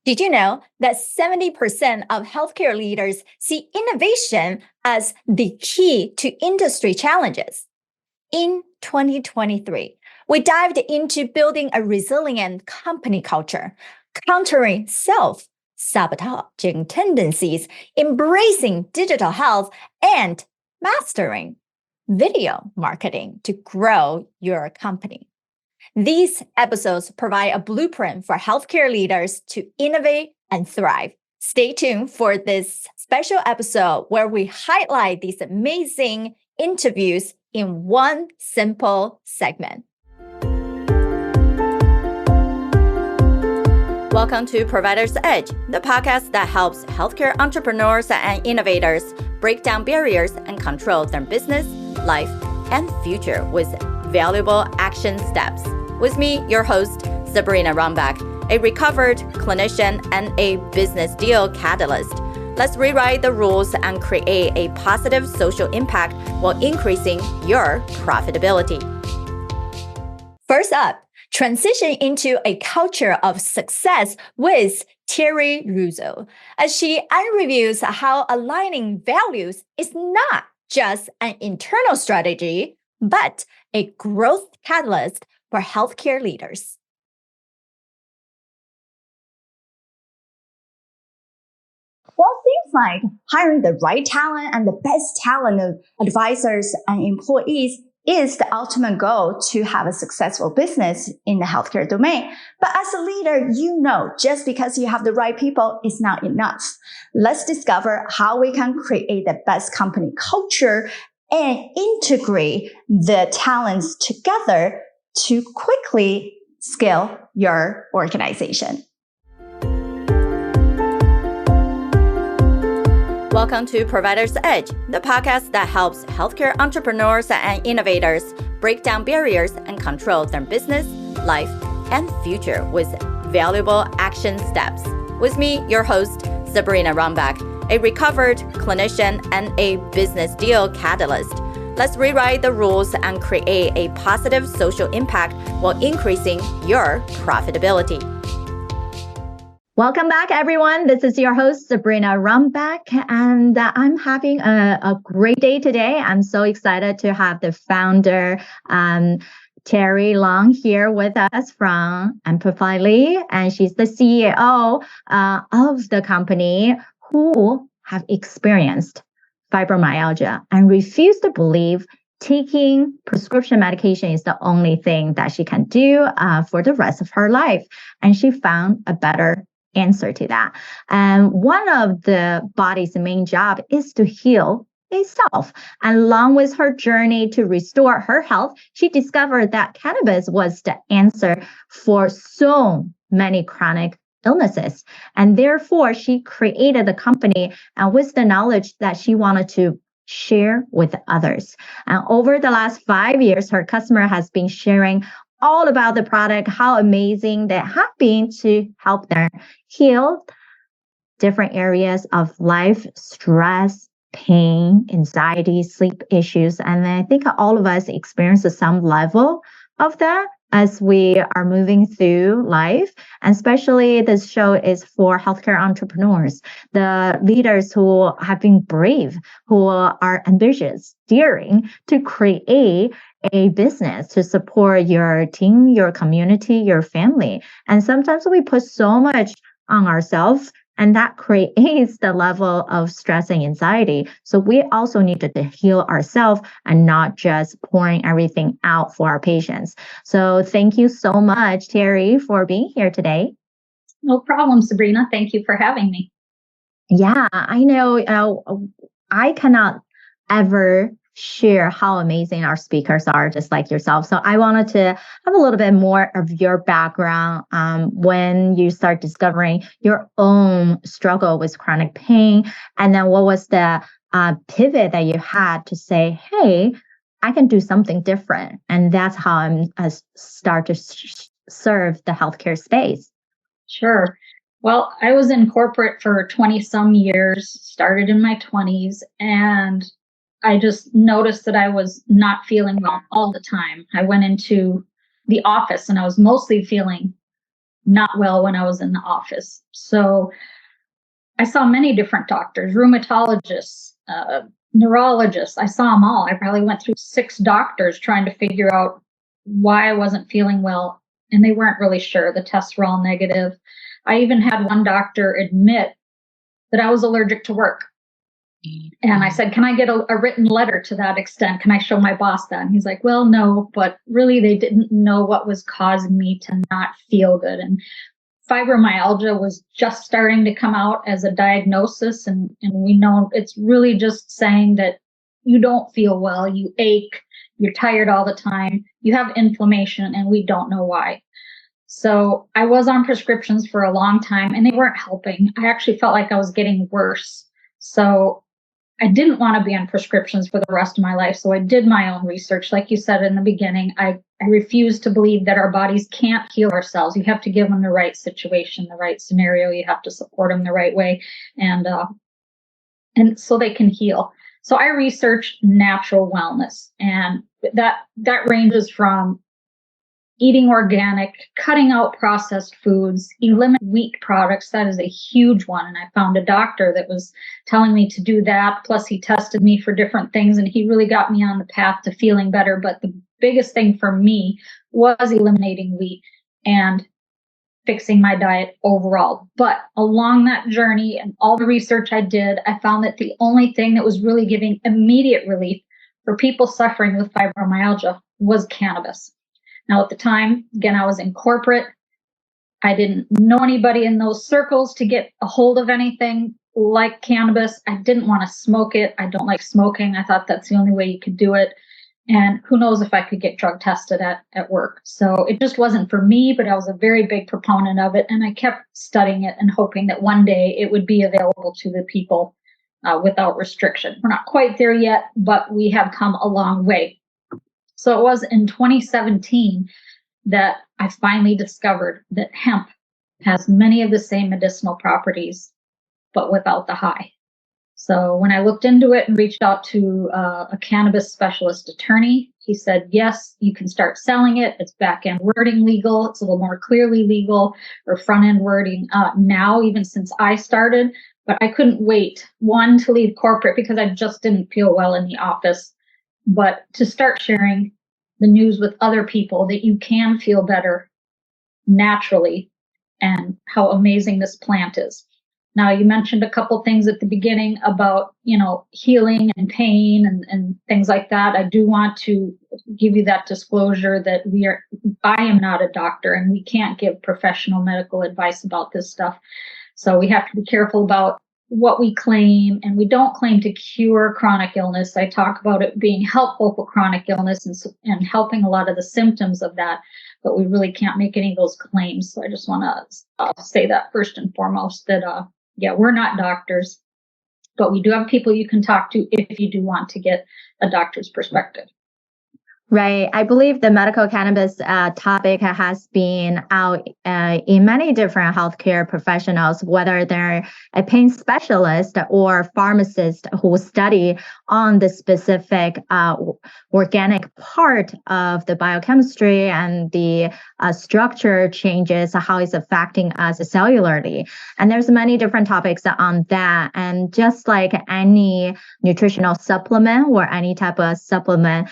Did you know that 70% of healthcare leaders see innovation as the key to industry challenges? In 2023, we dived into building a resilient company culture, countering self-sabotaging tendencies, embracing digital health, and mastering video marketing to grow your company. These episodes provide a blueprint for healthcare leaders to innovate and thrive. Stay tuned for this special episode where we highlight these amazing interviews in one simple segment. Welcome to Provider's Edge, the podcast that helps healthcare entrepreneurs and innovators break down barriers and control their business, life, and future with valuable action steps. With me, your host, Sabrina Rombach, a recovered clinician and a business deal catalyst. Let's rewrite the rules and create a positive social impact while increasing your profitability. First up, transition into a culture of success with Terry Russo, as she unreviews how aligning values is not just an internal strategy, but a growth catalyst for healthcare leaders. Well, it seems like hiring the right talent and the best talent of advisors and employees is the ultimate goal to have a successful business in the healthcare domain. But as a leader, you know, just because you have the right people is not enough. Let's discover how we can create the best company culture and integrate the talents together to quickly scale your organization. Welcome to Provider's Edge, the podcast that helps healthcare entrepreneurs and innovators break down barriers and control their business, life, and future with valuable action steps. With me, your host, Sabrina Rombach, a recovered clinician and a business deal catalyst. Let's rewrite the rules and create a positive social impact while increasing your profitability. Welcome back, everyone. This is your host, Sabrina Rombach, and I'm having a great day today. I'm so excited to have the founder, Terry Long, here with us from Amplify, and she's the CEO of the company who have experienced fibromyalgia and refuse to believe taking prescription medication is the only thing that she can do for the rest of her life. And she found a better answer to that. And one of the body's main job is to heal itself. And along with her journey to restore her health, she discovered that cannabis was the answer for so many chronic illnesses. And therefore, she created the company and with the knowledge that she wanted to share with others. And over the last 5 years, her customer has been sharing all about the product, how amazing they have been to help them heal different areas of life, stress, pain, anxiety, sleep issues. And I think all of us experience some level of that as we are moving through life. And especially this show is for healthcare entrepreneurs, the leaders who have been brave, who are ambitious, daring to create a business to support your team, your community, your family. And sometimes we put so much on ourselves, and that creates the level of stress and anxiety. So we also needed to heal ourselves and not just pouring everything out for our patients. So thank you so much, Terry, for being here today. No problem, Sabrina. Thank you for having me. Yeah, I know I cannot ever share how amazing our speakers are, just like yourself. So I wanted to have a little bit more of your background when you start discovering your own struggle with chronic pain. And then what was the pivot that you had to say, hey, I can do something different. And that's how I start to serve the healthcare space. Sure. Well, I was in corporate for 20 some years, started in my 20s, and I just noticed that I was not feeling well all the time. I went into the office and I was mostly feeling not well when I was in the office. So I saw many different doctors, rheumatologists, neurologists. I saw them all. I probably went through 6 doctors trying to figure out why I wasn't feeling well, and they weren't really sure. The tests were all negative. I even had one doctor admit that I was allergic to work. And I said, can I get a written letter to that extent? Can I show my boss that? And he's like, well, no, but really they didn't know what was causing me to not feel good. And fibromyalgia was just starting to come out as a diagnosis. And we know it's really just saying that you don't feel well, you ache, you're tired all the time, you have inflammation, and we don't know why. So I was on prescriptions for a long time and they weren't helping. I actually felt like I was getting worse. So I didn't want to be on prescriptions for the rest of my life. So I did my own research. Like you said in the beginning, I refuse to believe that our bodies can't heal ourselves. You have to give them the right situation, the right scenario. You have to support them the right way. And so they can heal. So I researched natural wellness, and that ranges from eating organic, cutting out processed foods, eliminate wheat products. That is a huge one. And I found a doctor that was telling me to do that. Plus, he tested me for different things, and he really got me on the path to feeling better. But the biggest thing for me was eliminating wheat and fixing my diet overall. But along that journey and all the research I did, I found that the only thing that was really giving immediate relief for people suffering with fibromyalgia was cannabis. Now, at the time, again, I was in corporate. I didn't know anybody in those circles to get a hold of anything like cannabis. I didn't want to smoke it. I don't like smoking. I thought that's the only way you could do it. And who knows if I could get drug tested at work. So it just wasn't for me, but I was a very big proponent of it. And I kept studying it and hoping that one day it would be available to the people without restriction. We're not quite there yet, but we have come a long way. So it was in 2017 that I finally discovered that hemp has many of the same medicinal properties, but without the high. So when I looked into it and reached out to a cannabis specialist attorney, he said, yes, you can start selling it. It's back-end wording legal. It's a little more clearly legal, or front-end wording now, even since I started. But I couldn't wait, one, to leave corporate because I just didn't feel well in the office, but to start sharing the news with other people that you can feel better naturally and how amazing this plant is. Now, you mentioned a couple things at the beginning about, healing and pain and things like that. I do want to give you that disclosure that I am not a doctor and we can't give professional medical advice about this stuff. So we have to be careful about what we claim, and we don't claim to cure chronic illness. I talk about it being helpful for chronic illness and helping a lot of the symptoms of that, but we really can't make any of those claims. So I just want to say that first and foremost, that we're not doctors, but we do have people you can talk to if you do want to get a doctor's perspective. Right. I believe the medical cannabis topic has been out in many different healthcare professionals, whether they're a pain specialist or pharmacist who study on the specific organic part of the biochemistry and the structure changes, how it's affecting us cellularly. And there's many different topics on that. And just like any nutritional supplement or any type of supplement,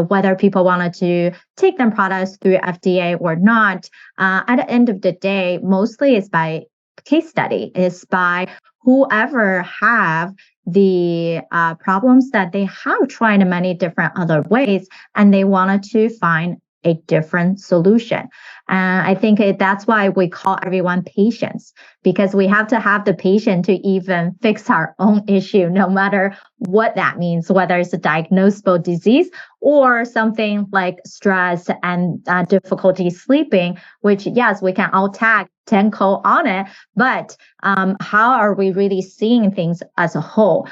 whether people wanted to take them products through FDA or not, at the end of the day, mostly it's by case study. It's by whoever have the problems that they have tried in many different other ways, and they wanted to find a different solution. I think that's why we call everyone patients, because we have to have the patient to even fix our own issue, no matter what that means, whether it's a diagnosable disease or something like stress and difficulty sleeping, which, yes, we can all tag 10 code on it, but how are we really seeing things as a whole?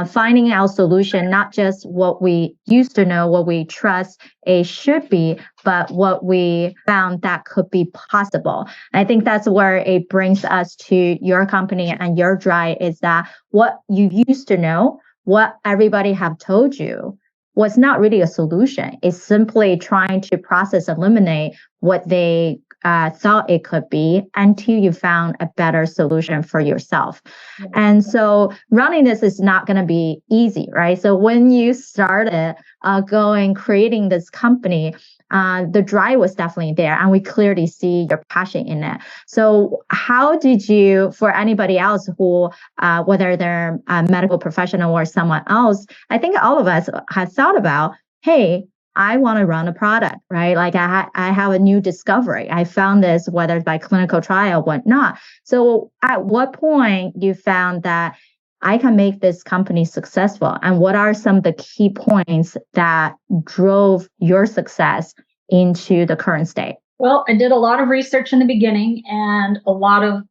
Finding our solution, not just what we used to know, what we trust it should be, but what we found that could be possible. I think that's where it brings us to your company and your drive, is that what you used to know, what everybody have told you, was not really a solution. It's simply trying to process, eliminate what they thought it could be until you found a better solution for yourself. And so running this is not going to be easy, right? So when you started creating this company, the drive was definitely there, and we clearly see your passion in it. So how did you, for anybody else who, whether they're a medical professional or someone else, I think all of us have thought about, hey, I want to run a product, right? Like I have a new discovery. I found this, whether it's by clinical trial, whatnot. So at what point you found that I can make this company successful? And what are some of the key points that drove your success into the current state? Well, I did a lot of research in the beginning, and a lot of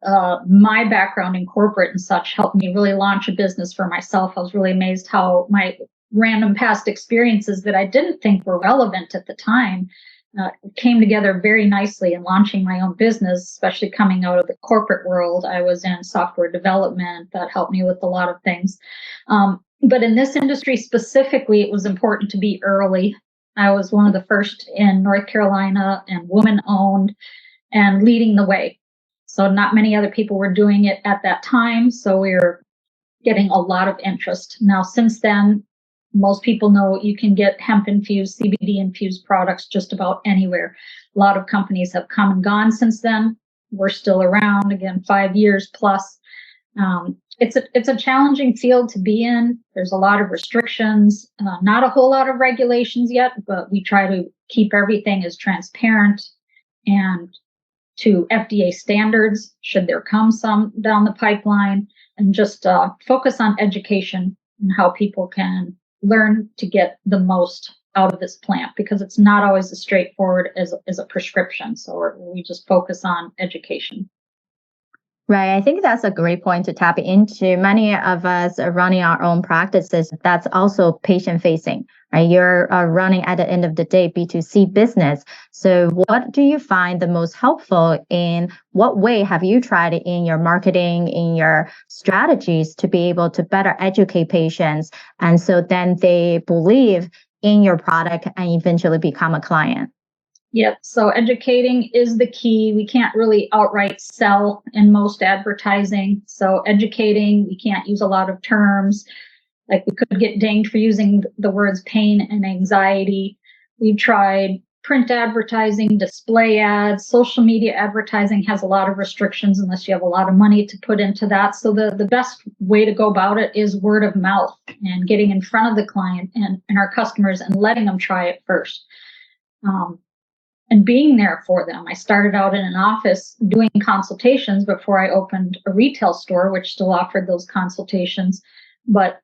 my background in corporate and such helped me really launch a business for myself. I was really amazed how my random past experiences that I didn't think were relevant at the time came together very nicely in launching my own business, especially coming out of the corporate world. I was in software development. That helped me with a lot of things. But in this industry specifically, it was important to be early. I was one of the first in North Carolina and woman-owned and leading the way. So not many other people were doing it at that time. So we were getting a lot of interest. Now, since then, most people know you can get hemp-infused, CBD-infused products just about anywhere. A lot of companies have come and gone since then. We're still around, again, 5 years plus. It's a challenging field to be in. There's a lot of restrictions, not a whole lot of regulations yet, but we try to keep everything as transparent and to FDA standards, should there come some down the pipeline, and just focus on education and how people can learn to get the most out of this plant, because it's not always as straightforward as a prescription. So we just focus on education. Right. I think that's a great point to tap into. Many of us are running our own practices. That's also patient facing, right? You're running at the end of the day B2C business. So what do you find the most helpful? In what way have you tried it in your marketing, in your strategies to be able to better educate patients? And so then they believe in your product and eventually become a client. Yep. So educating is the key. We can't really outright sell in most advertising. So educating, we can't use a lot of terms. Like we could get dinged for using the words pain and anxiety. We've tried print advertising, display ads, social media advertising has a lot of restrictions unless you have a lot of money to put into that. So the best way to go about it is word of mouth and getting in front of the client and our customers and letting them try it first. And being there for them. I started out in an office doing consultations before I opened a retail store, which still offered those consultations, but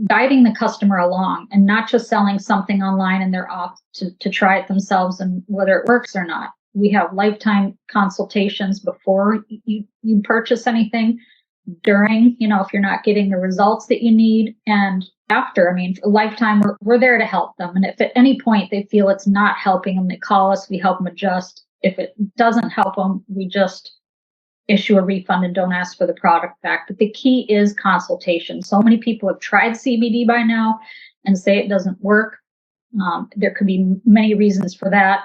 guiding the customer along and not just selling something online and they're off to try it themselves and whether it works or not. We have lifetime consultations before you purchase anything, during, if you're not getting the results that you need, and after. I mean, for lifetime, we're there to help them. And if at any point they feel it's not helping them, they call us, we help them adjust. If it doesn't help them, we just issue a refund and don't ask for the product back. But the key is consultation. So many people have tried CBD by now and say it doesn't work. There could be many reasons for that.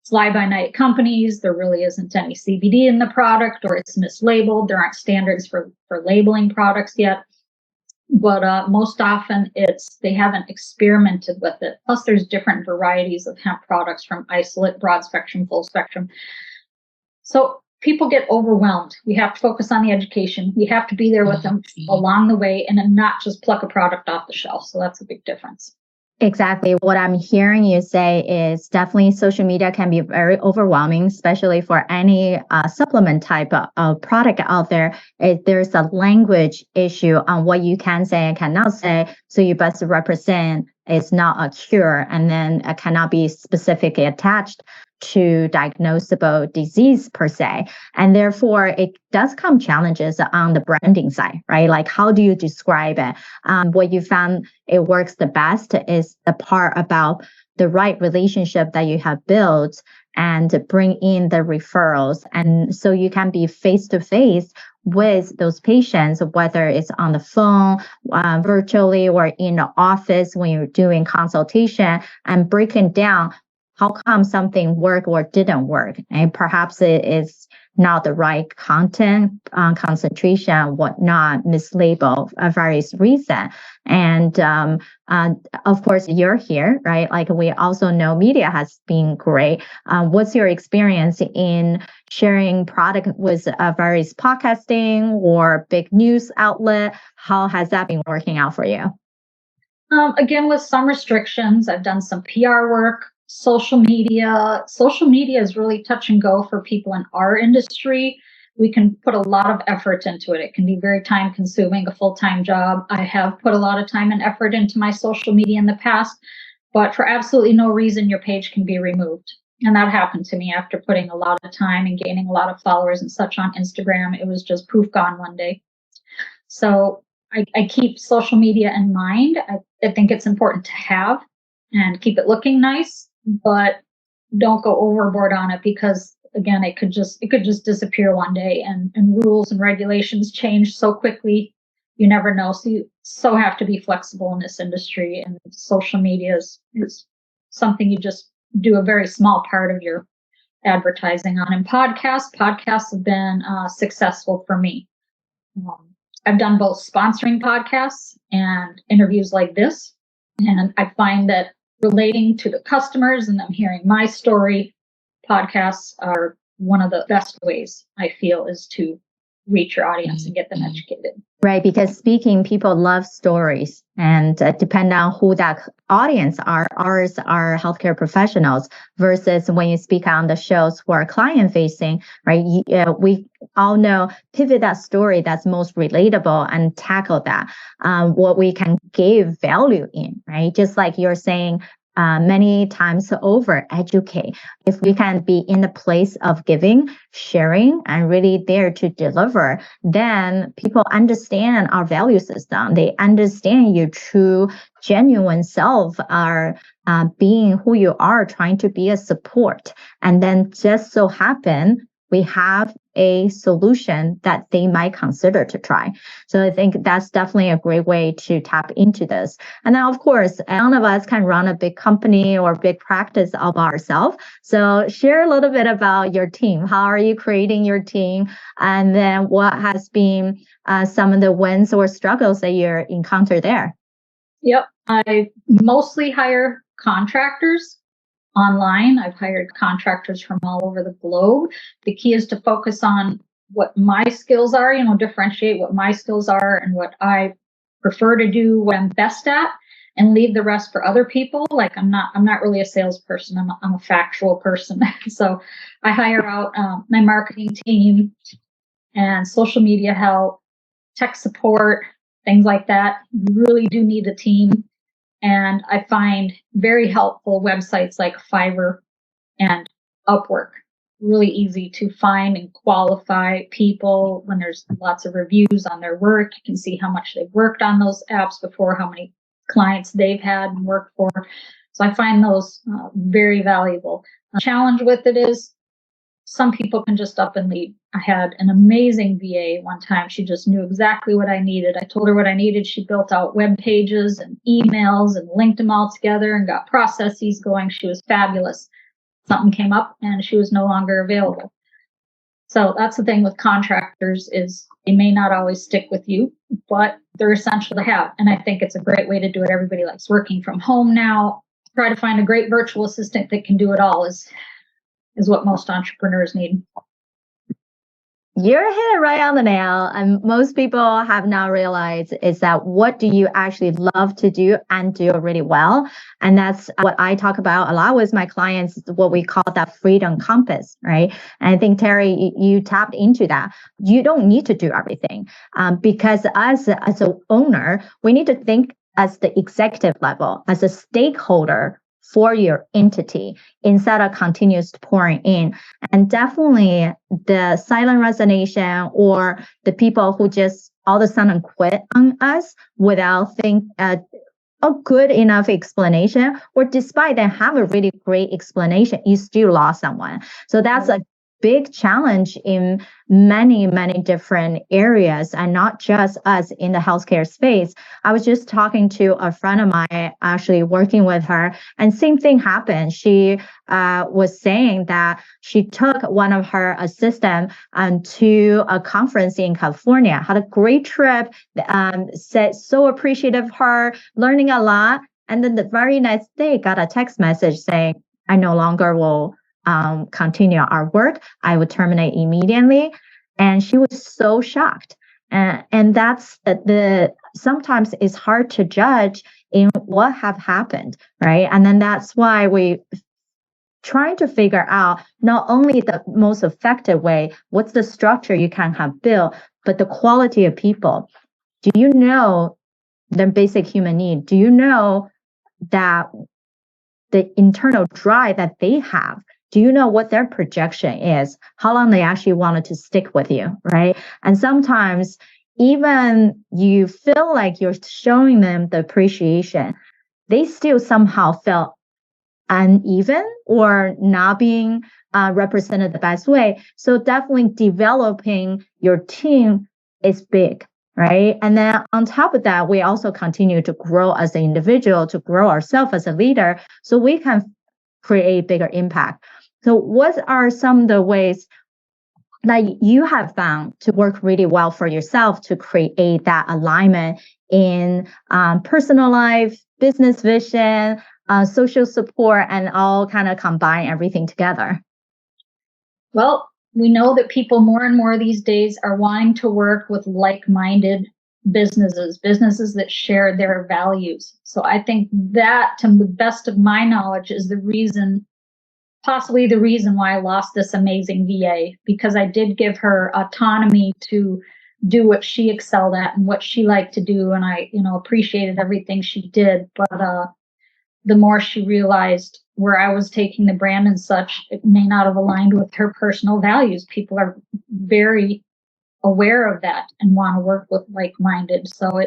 Fly-by-night companies, there really isn't any CBD in the product, or it's mislabeled. There aren't standards for labeling products yet. But most often they haven't experimented with it. Plus, there's different varieties of hemp products, from isolate, broad spectrum, full spectrum. So people get overwhelmed. We have to focus on the education. We have to be there with them along the way and then not just pluck a product off the shelf. So that's a big difference. Exactly. What I'm hearing you say is definitely social media can be very overwhelming, especially for any supplement type of product out there. There's a language issue on what you can say and cannot say. So you best represent it's not a cure, and then it cannot be specifically attached to diagnosable disease per se. And therefore, it does come challenges on the branding side, right? Like, how do you describe it? What you found it works the best is the part about the right relationship that you have built and bring in the referrals. And so you can be face to face with those patients, whether it's on the phone, virtually, or in the office when you're doing consultation, and breaking down how come something worked or didn't work? And perhaps it is not the right content, concentration, whatnot, mislabeled for various reasons. And of course, you're here, right? Like we also know media has been great. What's your experience in sharing product with various podcasting or big news outlet? How has that been working out for you? Again, with some restrictions, I've done some PR work, social media. Social media is really touch and go for people in our industry. We can put a lot of effort into it. It can be very time consuming, a full-time job. I have put a lot of time and effort into my social media in the past, but for absolutely no reason, your page can be removed. And that happened to me after putting a lot of time and gaining a lot of followers and such on Instagram. It was just poof, gone one day. So I keep social media in mind. I think it's important to have and keep it looking nice, but don't go overboard on it because again, it could just disappear one day and rules and regulations change so quickly. You never know. So you have to be flexible in this industry, and social media is something you just do a very small part of your advertising on. And podcasts have been successful for me. I've done both sponsoring podcasts and interviews like this. And I find that relating to the customers and them hearing my story, podcasts are one of the best ways I feel is to reach your audience and get them educated. Right, because speaking, people love stories, and depend on who that audience are. Ours are healthcare professionals versus when you speak on the shows who are client facing, right? We all know pivot that story that's most relatable and tackle that, what we can give value in, right? Just like you're saying, many times over, educate. If we can be in the place of giving, sharing, and really there to deliver, then people understand our value system. They understand your true, genuine self are being who you are, trying to be a support. And then just so happen, we have a solution that they might consider to try. So I think that's definitely a great way to tap into this. And then, of course, none of us can run a big company or big practice of ourselves. So share a little bit about your team. How are you creating your team? And then what has been some of the wins or struggles that you encounter there? Yep. I mostly hire contractors online. I've hired contractors from all over the globe. The key is to focus on what my skills are, differentiate what my skills are and what I prefer to do, what I'm best at, and leave the rest for other people. Like I'm not really a salesperson. I'm a factual person. So I hire out my marketing team and social media help, tech support, things like that. You really do need a team. And I find very helpful websites like Fiverr and Upwork really easy to find and qualify people. When there's lots of reviews on their work, you can see how much they've worked on those apps before, how many clients they've had and worked for. So I find those very valuable. The challenge with it is some people can just up and leave. I had an amazing VA one time. She just knew exactly what I needed. I told her what I needed. She built out web pages and emails and linked them all together and got processes going. She was fabulous. Something came up and she was no longer available. So that's the thing with contractors is they may not always stick with you, but they're essential to have. And I think it's a great way to do it. Everybody likes working from home now. Try to find a great virtual assistant that can do it all is what most entrepreneurs need. You're hit it right on the nail. And most people have not realized is that what do you actually love to do and do really well? And that's what I talk about a lot with my clients, what we call that freedom compass, right? And I think, Terry, you tapped into that. You don't need to do everything because as an owner, we need to think as the executive level, as a stakeholder for your entity instead of continuous pouring in. And definitely the silent resignation or the people who just all of a sudden quit on us without a good enough explanation, or despite them have a really great explanation, you still lost someone. So that's a big challenge in many, many different areas, and not just us in the healthcare space. I was just talking to a friend of mine, actually working with her, and same thing happened. She was saying that she took one of her assistants to a conference in California, had a great trip, said so appreciative of her, learning a lot. And then the very next day, got a text message saying, I no longer will continue our work. I would terminate immediately. And she was so shocked. And that's sometimes it's hard to judge in what have happened, right? And then that's why we trying to figure out not only the most effective way, what's the structure you can have built, but the quality of people. Do you know their basic human need? Do you know that the internal drive that they have? Do you know what their projection is? How long they actually wanted to stick with you, right? And sometimes even you feel like you're showing them the appreciation, they still somehow felt uneven or not being represented the best way. So definitely developing your team is big, right? And then on top of that, we also continue to grow as an individual, to grow ourselves as a leader, so we can create bigger impact. So what are some of the ways that you have found to work really well for yourself to create that alignment in personal life, business vision, social support, and all kind of combine everything together? Well, we know that people more and more these days are wanting to work with like-minded businesses that share their values. So I think that, to the best of my knowledge, is possibly the reason why I lost this amazing VA, because I did give her autonomy to do what she excelled at and what she liked to do. And I, appreciated everything she did. But the more she realized where I was taking the brand and such, it may not have aligned with her personal values. People are very aware of that and want to work with like-minded. So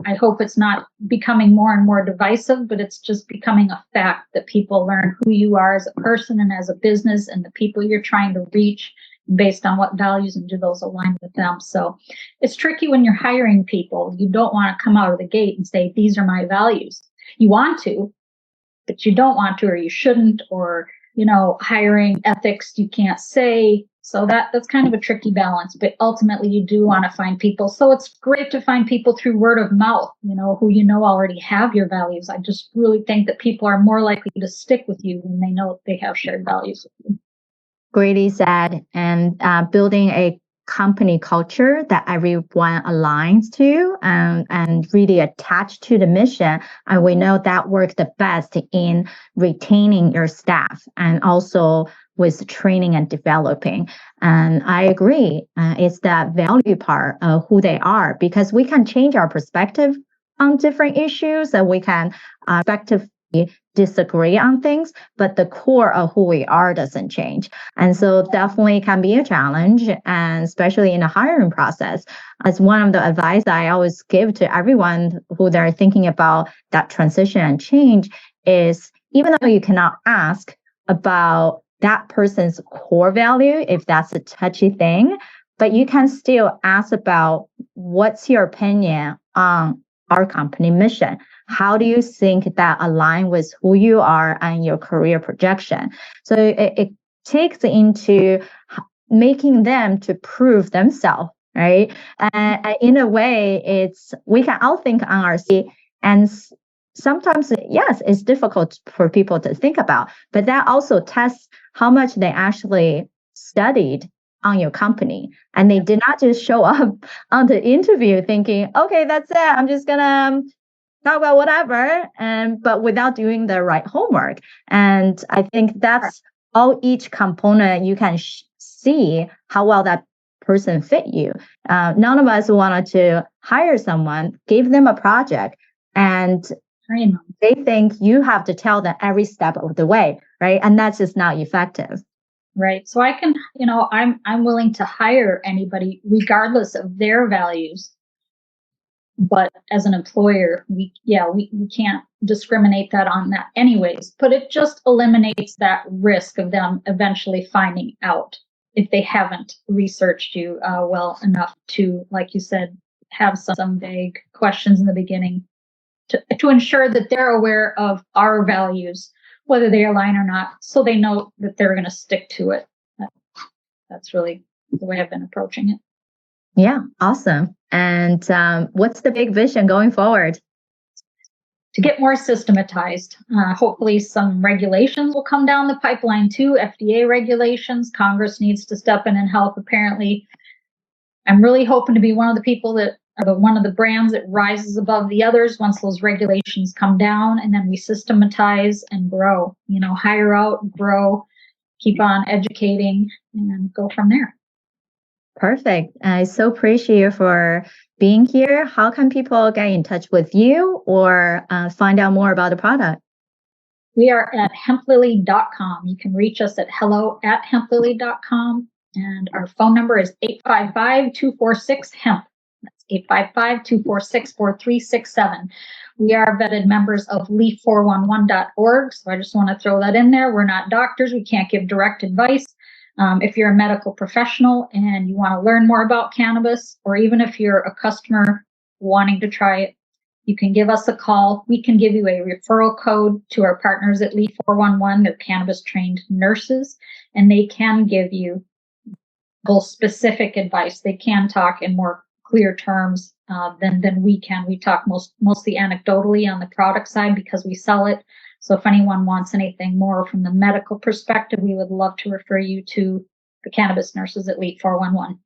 I hope it's not becoming more and more divisive, but it's just becoming a fact that people learn who you are as a person and as a business, and the people you're trying to reach based on what values, and do those align with them. So it's tricky when you're hiring people. You don't want to come out of the gate and say, these are my values. You want to, but you don't want to, or you shouldn't, or, hiring ethics, you can't say. So that's kind of a tricky balance, but ultimately you do want to find people. So it's great to find people through word of mouth, who already have your values. I just really think that people are more likely to stick with you when they know they have shared values with you. Greatly said. And building a company culture that everyone aligns to and really attached to the mission. And we know that works the best in retaining your staff and also with training and developing. And I agree. It's that value part of who they are, because we can change our perspective on different issues, and we can effectively disagree on things, but the core of who we are doesn't change. And so definitely can be a challenge, and especially in the hiring process. As one of the advice I always give to everyone who they're thinking about that transition and change is, even though you cannot ask about that person's core value, if that's a touchy thing, but you can still ask about, what's your opinion on our company mission? How do you think that align with who you are and your career projection? So it takes into making them to prove themselves, right? And in a way, we can all think on our seat, and sometimes, yes, it's difficult for people to think about, but that also tests how much they actually studied on your company. And they did not just show up on the interview thinking, okay, that's it, I'm just gonna talk about whatever, but without doing the right homework. And I think that's all, each component you can see how well that person fit you. None of us wanted to hire someone, give them a project, and they think you have to tell them every step of the way, right? And that's just not effective. Right. So I can, I'm willing to hire anybody regardless of their values. But as an employer, we can't discriminate that on that anyways. But it just eliminates that risk of them eventually finding out. if they haven't researched you well enough to, like you said, have some vague questions in the beginning to ensure that they're aware of our values, whether they align or not, so they know that they're going to stick to it. That's really the way I've been approaching it. Yeah, awesome. And what's the big vision going forward? To get more systematized. Hopefully some regulations will come down the pipeline too, FDA regulations. Congress needs to step in and help. Apparently, I'm really hoping to be one of the people that are one of the brands that rises above the others once those regulations come down, and then we systematize and grow, hire out, grow, keep on educating, and go from there. Perfect. I so appreciate you for being here. How can people get in touch with you or find out more about the product? We are at hemplily.com. You can reach us at hello@hemplily.com. And our phone number is 855-246-HEMP. That's 855-246-4367. We are vetted members of leaf411.org. So I just want to throw that in there. We're not doctors. We can't give direct advice. If you're a medical professional and you want to learn more about cannabis, or even if you're a customer wanting to try it, you can give us a call. We can give you a referral code to our partners at Leaf411. They're cannabis-trained nurses, and they can give you specific advice. They can talk in more clear terms than we can. We talk mostly anecdotally on the product side because we sell it. So if anyone wants anything more from the medical perspective, we would love to refer you to the cannabis nurses at Leaf411.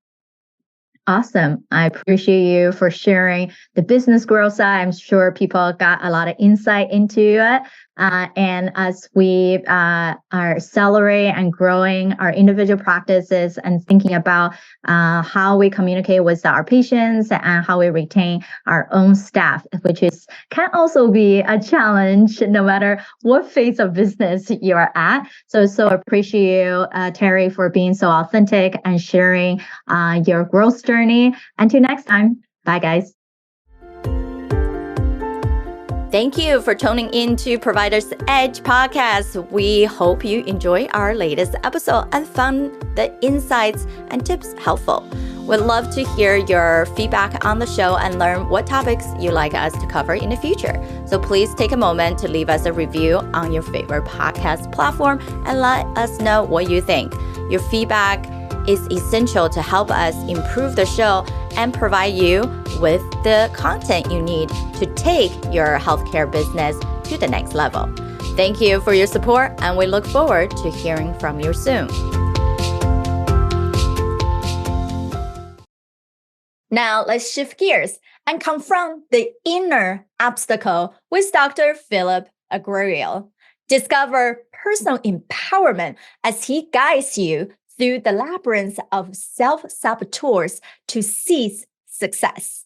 Awesome. I appreciate you for sharing the business growth side. I'm sure people got a lot of insight into it. And as we are accelerating and growing our individual practices and thinking about how we communicate with our patients and how we retain our own staff, which can also be a challenge no matter what phase of business you're at. So appreciate you, Terry, for being so authentic and sharing your growth journey. Until next time, bye guys. Thank you for tuning in to Provider's Edge podcast. We hope you enjoy our latest episode and found the insights and tips helpful. We'd love to hear your feedback on the show and learn what topics you'd like us to cover in the future. So please take a moment to leave us a review on your favorite podcast platform and let us know what you think. Your feedback is essential to help us improve the show and provide you with the content you need to take your healthcare business to the next level. Thank you for your support, and we look forward to hearing from you soon. Now let's shift gears and confront the inner obstacle with Dr. Philip Aguirre. Discover personal empowerment as he guides you through the labyrinth of self-saboteurs to seize success.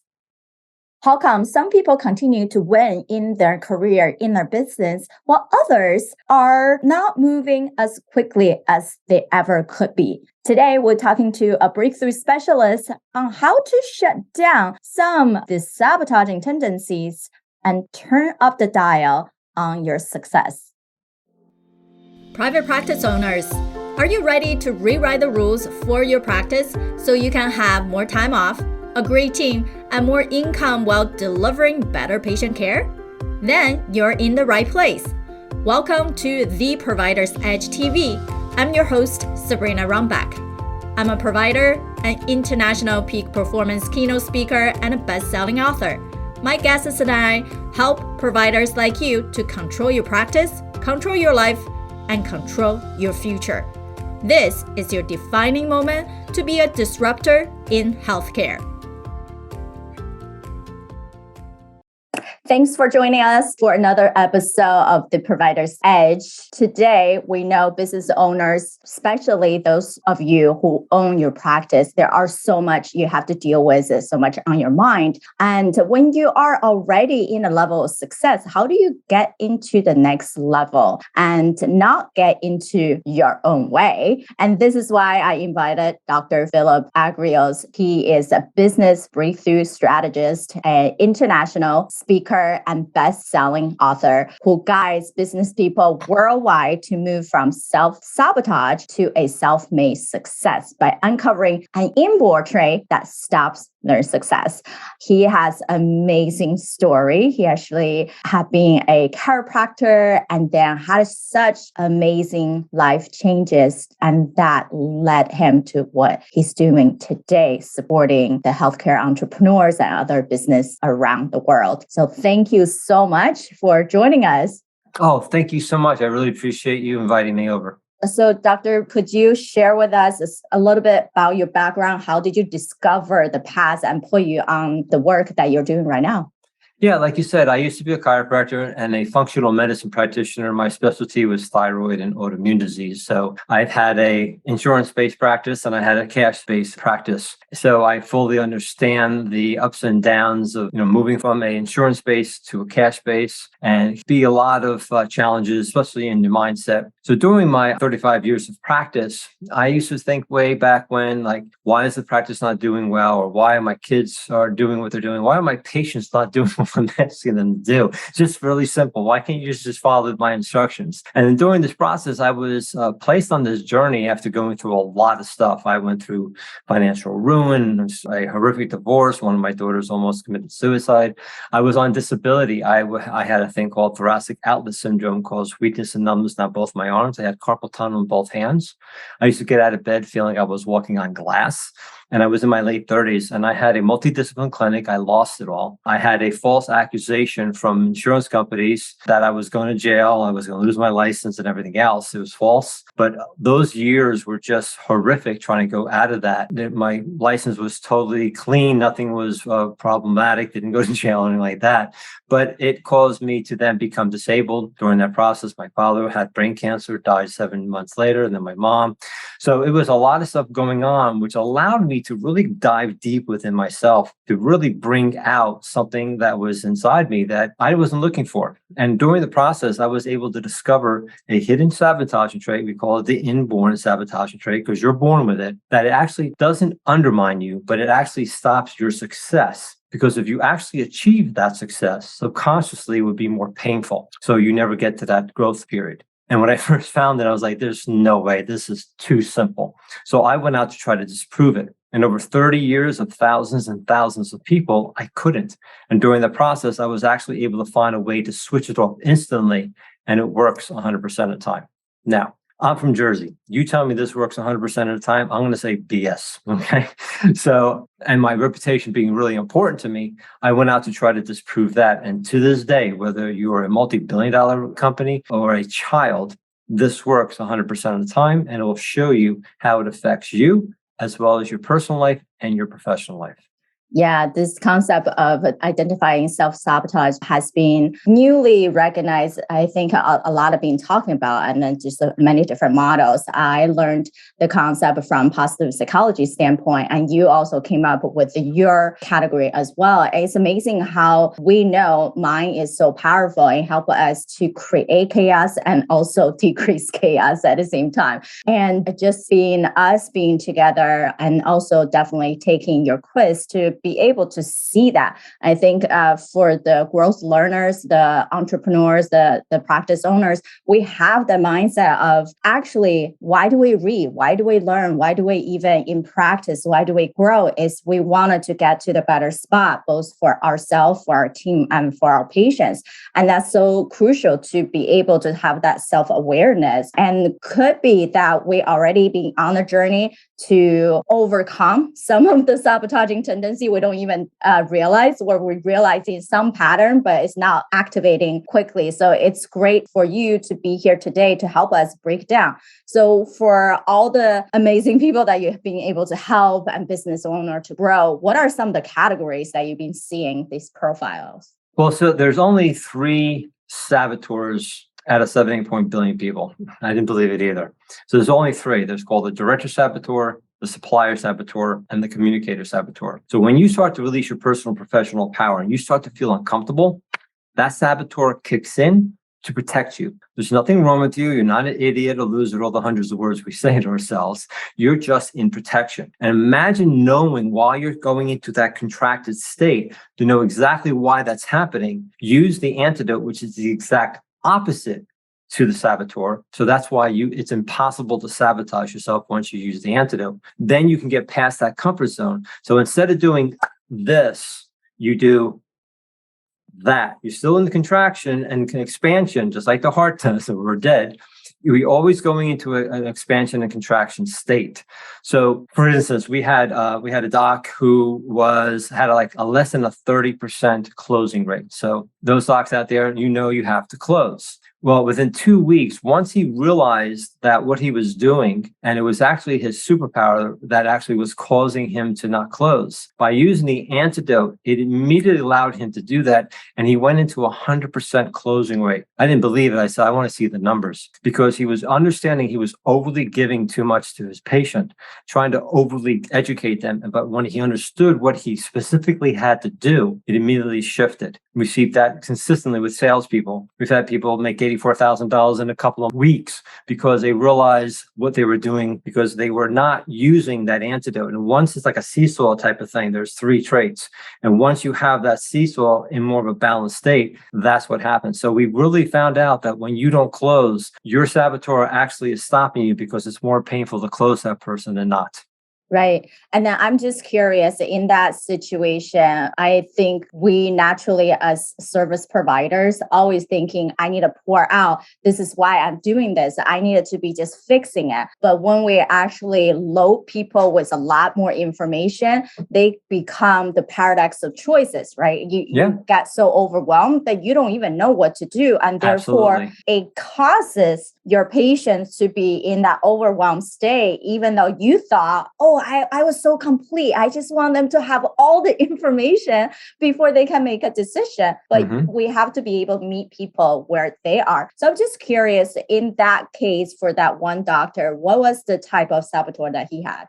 How come some people continue to win in their career, in their business, while others are not moving as quickly as they ever could be? Today, we're talking to a breakthrough specialist on how to shut down some of the sabotaging tendencies and turn up the dial on your success. Private practice owners, are you ready to rewrite the rules for your practice so you can have more time off, a great team, and more income while delivering better patient care? Then you're in the right place. Welcome to The Provider's Edge TV. I'm your host, Sabrina Rumbach. I'm a provider, an international peak performance keynote speaker, and a best-selling author. My guests and I help providers like you to control your practice, control your life, and control your future. This is your defining moment to be a disruptor in healthcare. Thanks for joining us for another episode of The Provider's Edge. Today, we know business owners, especially those of you who own your practice, there are so much you have to deal with, so much on your mind. And when you are already in a level of success, how do you get into the next level and not get into your own way? And this is why I invited Dr. Philip Aguirre. He is a business breakthrough strategist, an international speaker, speaker and best-selling author who guides business people worldwide to move from self-sabotage to a self-made success by uncovering an inborn trait that stops their success. He has an amazing story. He actually had been a chiropractor and then had such amazing life changes, and that led him to what he's doing today, supporting the healthcare entrepreneurs and other business around the world. So thank you so much for joining us. Oh, thank you so much. I really appreciate you inviting me over. So, Doctor, could you share with us a little bit about your background? How did you discover the path and put you on the work that you're doing right now? Yeah, like you said, I used to be a chiropractor and a functional medicine practitioner. My specialty was thyroid and autoimmune disease. So I've had a insurance-based practice and I had a cash-based practice. So I fully understand the ups and downs of moving from an insurance base to a cash base, and be a lot of challenges, especially in your mindset. So during my 35 years of practice, I used to think way back when, like, why is the practice not doing well? Or why are my kids are doing what they're doing? Why are my patients not doing what I'm asking them to do? It's just really simple. Why can't you just follow my instructions? And then during this process, I was placed on this journey after going through a lot of stuff. I went through financial ruin, a horrific divorce. One of my daughters almost committed suicide. I was on disability. I had a thing called thoracic outlet syndrome, caused weakness and numbness in both my arms. I had carpal tunnel in both hands. I used to get out of bed feeling I was walking on glass. And I was in my late 30s, and I had a multidisciplinary clinic. I lost it all. I had a false accusation from insurance companies that I was going to jail. I was going to lose my license and everything else. It was false. But those years were just horrific trying to go out of that. My license was totally clean. Nothing was problematic. Didn't go to jail or anything like that. But it caused me to then become disabled during that process. My father had brain cancer, died 7 months later, and then my mom. So it was a lot of stuff going on, which allowed me to really dive deep within myself, to really bring out something that was inside me that I wasn't looking for. And during the process, I was able to discover a hidden sabotaging trait. We call it the inborn sabotaging trait because you're born with it, that it actually doesn't undermine you, but it actually stops your success. Because if you actually achieve that success, subconsciously it would be more painful. So you never get to that growth period. And when I first found it, I was like, there's no way, this is too simple. So I went out to try to disprove it. And over 30 years of thousands and thousands of people, I couldn't. And during the process, I was actually able to find a way to switch it off instantly. And it works 100% of the time. Now, I'm from Jersey. You tell me this works 100% of the time, I'm going to say BS. Okay. So, and my reputation being really important to me, I went out to try to disprove that. And to this day, whether you're a multi-billion-dollar company or a child, this works 100% of the time. And it will show you how it affects you, as well as your personal life and your professional life. Yeah, this concept of identifying self-sabotage has been newly recognized. I think a lot have been talking about, and then just many different models. I learned the concept from positive psychology standpoint, and you also came up with your category as well. It's amazing how we know mind is so powerful and help us to create chaos and also decrease chaos at the same time. And just seeing us being together and also definitely taking your quiz to be able to see that. I think for the growth learners, the entrepreneurs, the practice owners, we have the mindset of actually, why do we read? Why do we learn? Why do we even in practice? Why do we grow? Is we wanted to get to the better spot, both for ourselves, for our team, and for our patients. And that's so crucial to be able to have that self-awareness. And could be that we already been on the journey to overcome some of the sabotaging tendency we don't even realize, or we're realizing some pattern, but it's not activating quickly. So it's great for you to be here today to help us break down. So for all the amazing people that you've been able to help and business owner to grow, what are some of the categories that you've been seeing these profiles? Well, so there's only 3 saboteurs out of 78 billion people. I didn't believe it either. So there's only 3. There's called the director saboteur, the supplier saboteur, and the communicator saboteur. So when you start to release your personal professional power and you start to feel uncomfortable, that saboteur kicks in to protect you. There's nothing wrong with you. You're not an idiot, a loser, all the hundreds of words we say to ourselves. You're just in protection. And imagine knowing while you're going into that contracted state to know exactly why that's happening. Use the antidote, which is the exact opposite to the saboteur. So that's why it's impossible to sabotage yourself once you use the antidote. Then you can get past that comfort zone. So instead of doing this, you do that. You're still in the contraction and expansion, just like the heart does, so we're dead. You're always going into an expansion and contraction state. So, for instance, we had a doc who had a less than a 30% closing rate. So those docs out there, you have to close. Well, within 2 weeks, once he realized that what he was doing, and it was actually his superpower that actually was causing him to not close, by using the antidote, it immediately allowed him to do that. And he went into 100% closing rate. I didn't believe it. I said, I want to see the numbers, because he was understanding he was overly giving too much to his patient, trying to overly educate them. But when he understood what he specifically had to do, it immediately shifted. We see that consistently with salespeople. We've had people make $84,000 in a couple of weeks because they realized what they were doing, because they were not using that antidote. And once it's like a seesaw type of thing, there's 3 traits. And once you have that seesaw in more of a balanced state, that's what happens. So we really found out that when you don't close, your saboteur actually is stopping you, because it's more painful to close that person than not. Right. And then I'm just curious, in that situation, I think we naturally, as service providers, always thinking, I need to pour out. This is why I'm doing this. I needed to be just fixing it. But when we actually load people with a lot more information, they become the paradox of choices, right? You get so overwhelmed that you don't even know what to do. And therefore, Absolutely. it causes your patients to be in that overwhelmed state, even though you thought, I was so complete. I just want them to have all the information before they can make a decision. But we have to be able to meet people where they are. So I'm just curious, in that case, for that one doctor, what was the type of saboteur that he had?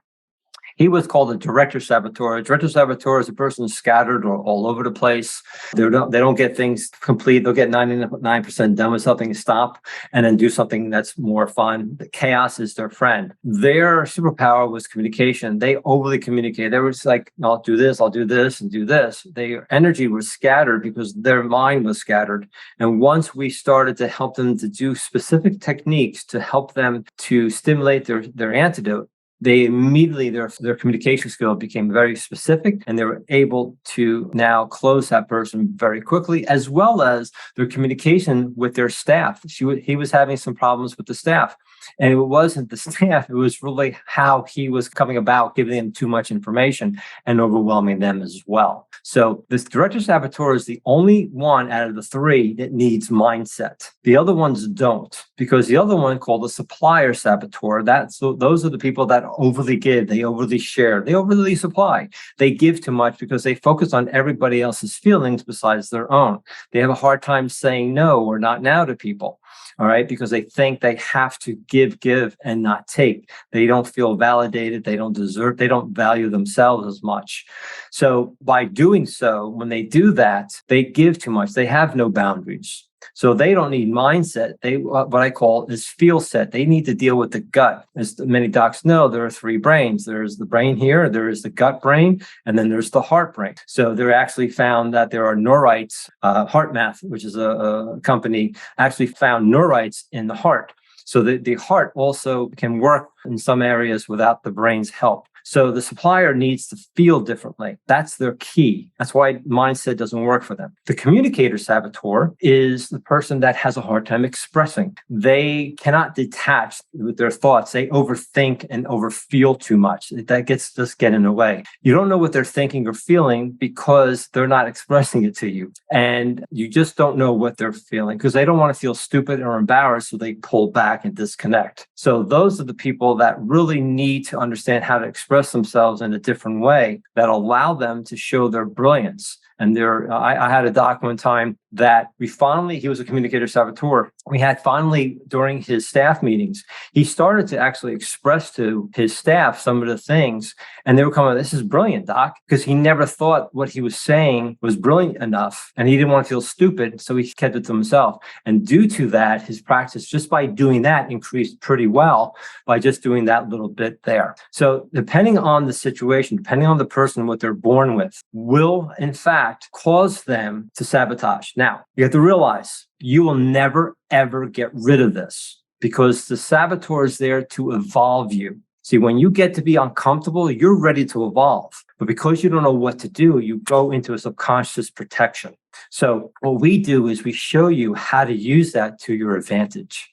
He was called a director saboteur. A director saboteur is a person scattered or all over the place. They don't get things complete. They'll get 99% done with something, stop, and then do something that's more fun. The chaos is their friend. Their superpower was communication. They overly communicate. They were just like, I'll do this, and do this. Their energy was scattered because their mind was scattered. And once we started to help them to do specific techniques to help them to stimulate their antidote, they immediately, their communication skill became very specific, and they were able to now close that person very quickly, as well as their communication with their staff. He was having some problems with the staff. And it wasn't the staff, it was really how he was coming about giving them too much information and overwhelming them as well. So this director saboteur is the only one out of the 3 that needs mindset. The other ones don't, because the other one, called the supplier saboteur, those are the people that overly give, they overly share, they overly supply. They give too much because they focus on everybody else's feelings besides their own. They have a hard time saying no or not now to people. All right, because they think they have to give and not take. They don't feel validated. They don't deserve, they don't value themselves as much. So by doing so, when they do that, they give too much. They have no boundaries. So they don't need mindset. They, what I call is feel set. They need to deal with the gut. As many docs know, there are 3 brains. There's the brain here, there is the gut brain, and then there's the heart brain. So they're actually found that there are neurites, HeartMath, which is a company, actually found neurites in the heart. So the heart also can work in some areas without the brain's help. So the supplier needs to feel differently. That's their key. That's why mindset doesn't work for them. The communicator saboteur is the person that has a hard time expressing. They cannot detach with their thoughts. They overthink and overfeel too much. That just get in the way. You don't know what they're thinking or feeling because they're not expressing it to you. And you just don't know what they're feeling because they don't want to feel stupid or embarrassed, so they pull back and disconnect. So those are the people that really need to understand how to express themselves in a different way that allow them to show their brilliance. And I had a doc one time that he was a communicator saboteur. We had finally, during his staff meetings, he started to actually express to his staff some of the things. And they were coming, this is brilliant, doc, because he never thought what he was saying was brilliant enough. And he didn't want to feel stupid. So he kept it to himself. And due to that, his practice, just by doing that, increased pretty well by just doing that little bit there. So depending on the situation, depending on the person, what they're born with, will in fact cause them to sabotage. Now, you have to realize you will never, ever get rid of this because the saboteur is there to evolve you. See, when you get to be uncomfortable, you're ready to evolve. But because you don't know what to do, you go into a subconscious protection. So what we do is we show you how to use that to your advantage.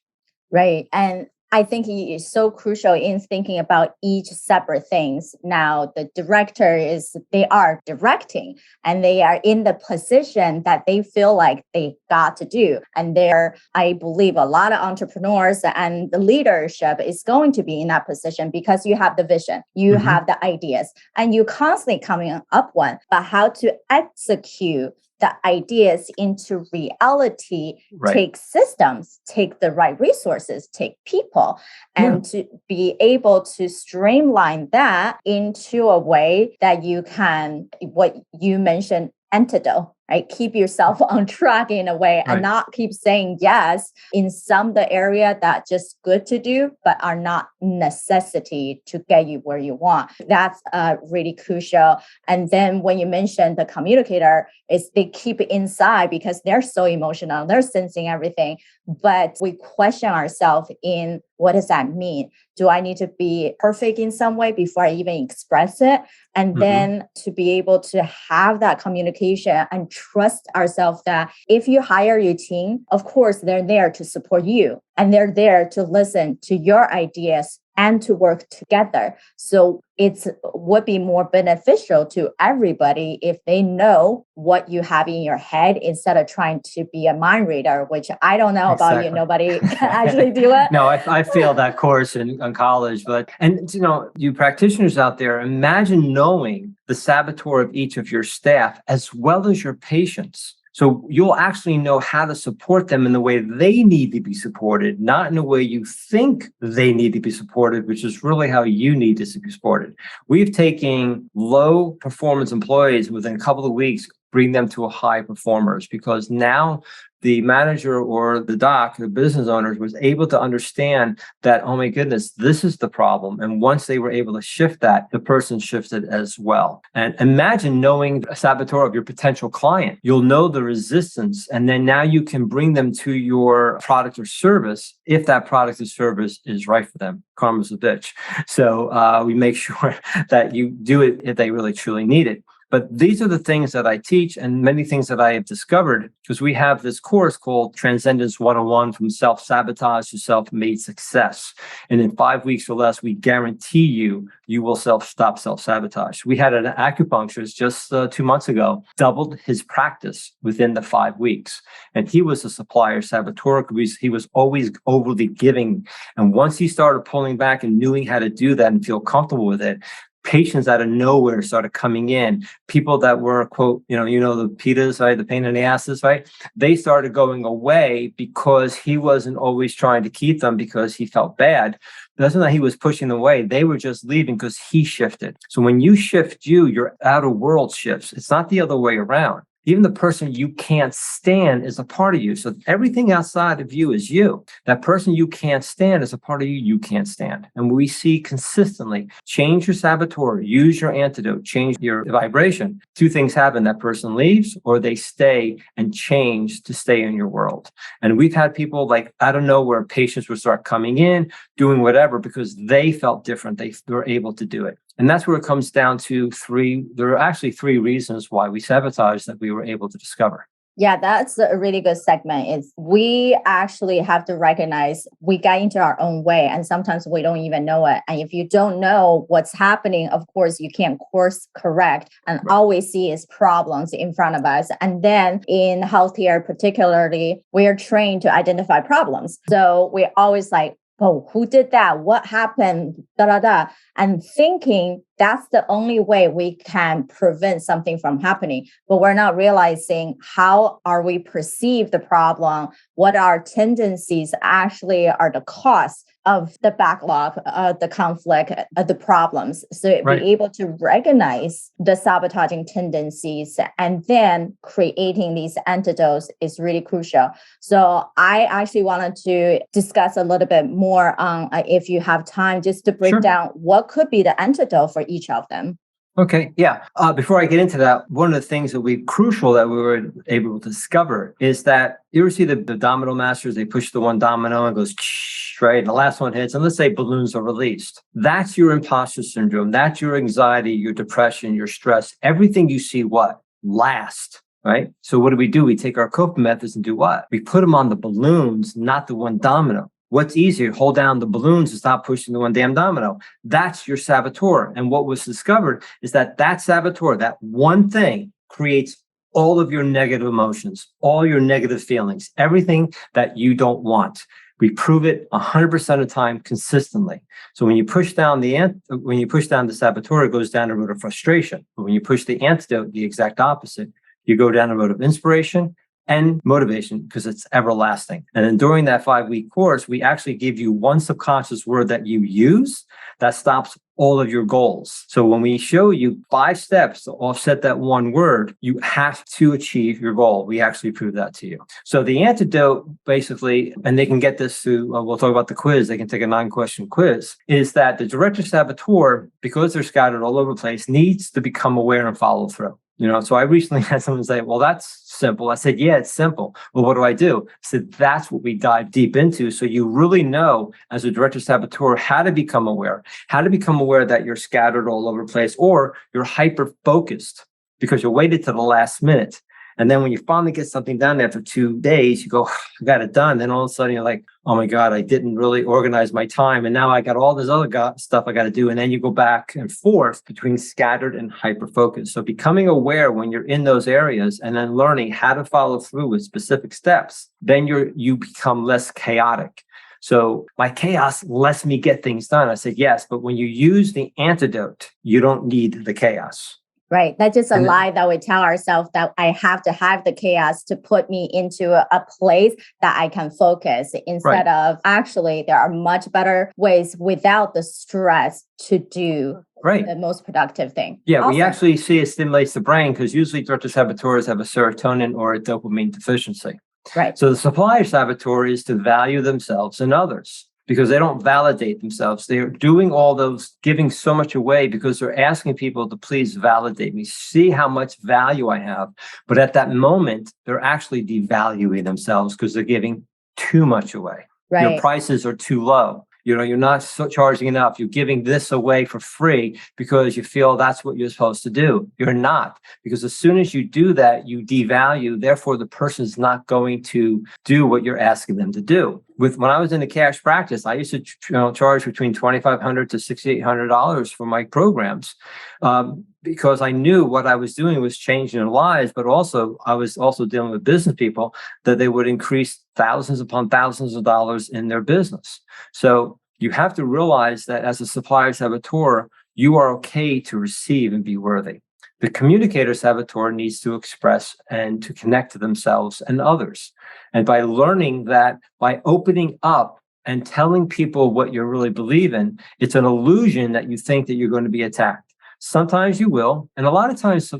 Right. And I think it is so crucial in thinking about each separate things. Now, the director they are directing and they are in the position that they feel like they got to do. And I believe a lot of entrepreneurs and the leadership is going to be in that position because you have the vision, you have the ideas, and you constantly coming up one, but how to execute the ideas into reality, take systems, take the right resources, take people, and to be able to streamline that into a way that you can, what you mentioned, antidote, right? Keep yourself on track in a way and not keep saying yes in some of the area that just good to do, but are not necessity to get you where you want. That's really crucial. And then when you mentioned the communicator, is they keep it inside because they're so emotional, they're sensing everything. But we question ourselves in what does that mean? Do I need to be perfect in some way before I even express it? And then to be able to have that communication and trust ourselves that if you hire your team, of course, they're there to support you and they're there to listen to your ideas and to work together. So it would be more beneficial to everybody if they know what you have in your head instead of trying to be a mind reader, which I don't know about you. Nobody can actually do it. No, I failed that course in college. And you practitioners out there, imagine knowing the saboteur of each of your staff as well as your patients. So you'll actually know how to support them in the way they need to be supported, not in the way you think they need to be supported, which is really how you need to be supported. We've taken low performance employees within a couple of weeks, bring them to a high performers because now the manager or the doc, the business owners was able to understand that, oh my goodness, this is the problem. And once they were able to shift that, the person shifted as well. And imagine knowing a saboteur of your potential client. You'll know the resistance. And then now you can bring them to your product or service if that product or service is right for them. Karma's a bitch. So we make sure that you do it if they really truly need it. But these are the things that I teach and many things that I have discovered because we have this course called Transcendence 101 from self-sabotage to self-made success. And in 5 weeks or less, we guarantee you will stop self-sabotage. We had an acupuncturist just 2 months ago, doubled his practice within the 5 weeks. And he was a supplier saboteur because he was always overly giving. And once he started pulling back and knowing how to do that and feel comfortable with it, patients out of nowhere started coming in. People that were, quote, the PITAs, right? The pain in the asses, right? They started going away because he wasn't always trying to keep them because he felt bad. It doesn't that he was pushing them away. They were just leaving because he shifted. So when you shift your outer world shifts. It's not the other way around. Even the person you can't stand is a part of you. So everything outside of you is you. That person you can't stand is a part of you you can't stand. And we see consistently, change your saboteur, use your antidote, change your vibration. Two things happen. That person leaves or they stay and change to stay in your world. And we've had people like, I don't know, where patients would start coming in, doing whatever because they felt different. They were able to do it. And that's where it comes down to there are actually 3 reasons why we sabotage that we were able to discover. Yeah, that's a really good segment. Is we actually have to recognize we get into our own way and sometimes we don't even know it. And if you don't know what's happening, of course, you can't course correct and all we see is problems in front of us. And then in healthcare, particularly, we are trained to identify problems. So we're always like, oh, who did that? What happened? Da da da. And thinking that's the only way we can prevent something from happening. But we're not realizing how are we perceive the problem, what our tendencies actually are the cause of the backlog, the conflict, the problems. So Right. be able to recognize the sabotaging tendencies and then creating these antidotes is really crucial. So I actually wanted to discuss a little bit more on if you have time, just to break Sure. down what could be the antidote for each of them. Okay, yeah. Before I get into that, one of the things that crucial that we were able to discover is that you ever see the domino masters, they push the one domino and it goes right, and the last one hits, and let's say balloons are released. That's your imposter syndrome. That's your anxiety, your depression, your stress. Everything you see what? Last. Right? So what do? We take our coping methods and do what? We put them on the balloons, not the one domino. What's easier? Hold down the balloons and stop pushing the one damn domino. That's your saboteur. And what was discovered is that saboteur, that one thing, creates all of your negative emotions, all your negative feelings, everything that you don't want. We prove it 100% of the time consistently. So when you push down the saboteur, it goes down the road of frustration. But when you push the antidote, the exact opposite, you go down the road of inspiration and motivation because it's everlasting. And then during that 5-week course, we actually give you one subconscious word that you use that stops all of your goals. So when we show you 5 steps to offset that one word, you have to achieve your goal. We actually prove that to you. So the antidote basically, and they can get this through, we'll talk about the quiz, they can take a 9-question quiz, is that the director saboteur, because they're scattered all over the place, needs to become aware and follow through. So I recently had someone say, well, that's simple. I said, yeah, it's simple. Well, what do? I said, that's what we dive deep into. So you really know as a director saboteur how to become aware that you're scattered all over the place or you're hyper focused because you waited to the last minute. And then when you finally get something done after 2 days, you go, I got it done. Then all of a sudden you're like, oh my God, I didn't really organize my time. And now I got all this other stuff I got to do. And then you go back and forth between scattered and hyper-focused. So becoming aware when you're in those areas and then learning how to follow through with specific steps, then you become less chaotic. So my chaos lets me get things done. I said, yes, but when you use the antidote, you don't need the chaos. Right. That's just a lie that we tell ourselves that I have to have the chaos to put me into a place that I can focus instead of actually there are much better ways without the stress to do the most productive thing. Yeah, awesome. We actually see it stimulates the brain because usually director saboteurs have a serotonin or a dopamine deficiency. Right. So the supplier saboteur is to value themselves and others, because they don't validate themselves. They're doing all those, giving so much away because they're asking people to please validate me, see how much value I have. But at that moment, they're actually devaluing themselves because they're giving too much away. Right. Your prices are too low. You're not charging enough. You're giving this away for free because you feel that's what you're supposed to do. You're not, because as soon as you do that, you devalue. Therefore, the person's not going to do what you're asking them to do. When I was in the cash practice, I used to charge between $2,500 to $6,800 for my programs because I knew what I was doing was changing their lives, but also I was also dealing with business people that they would increase thousands upon thousands of dollars in their business. So you have to realize that as a supplier saboteur, you are okay to receive and be worthy. The communicator saboteur needs to express and to connect to themselves and others. And by learning that, by opening up and telling people what you really believe in, it's an illusion that you think that you're going to be attacked. Sometimes you will. And a lot of times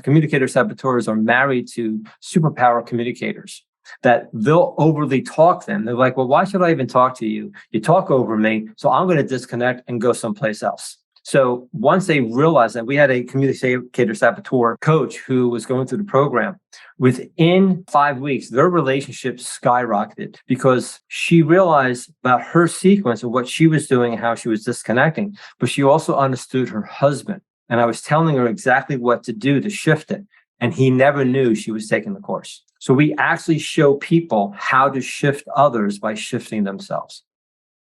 communicator saboteurs are married to superpower communicators that they'll overly talk them. They're like, well, why should I even talk to you? You talk over me, so I'm going to disconnect and go someplace else. So once they realized that, we had a communicator saboteur coach who was going through the program. Within 5 weeks, their relationship skyrocketed because she realized about her sequence of what she was doing and how she was disconnecting, but she also understood her husband. And I was telling her exactly what to do to shift it. And he never knew she was taking the course. So we actually show people how to shift others by shifting themselves.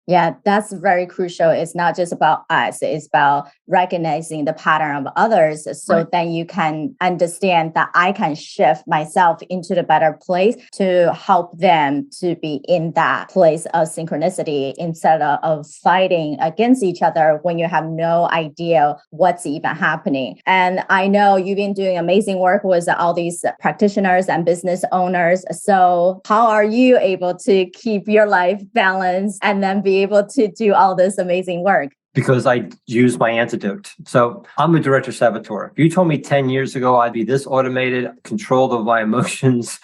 Yeah, that's very crucial. It's not just about us, it's about recognizing the pattern of others. So Right. then you can understand that I can shift myself into the better place to help them to be in that place of synchronicity instead of fighting against each other when you have no idea what's even happening. And I know you've been doing amazing work with all these practitioners and business owners. So how are you able to keep your life balanced and then be able to do all this amazing work? Because I use my antidote. So I'm a director saboteur. If you told me 10 years ago I'd be this automated, controlled of my emotions,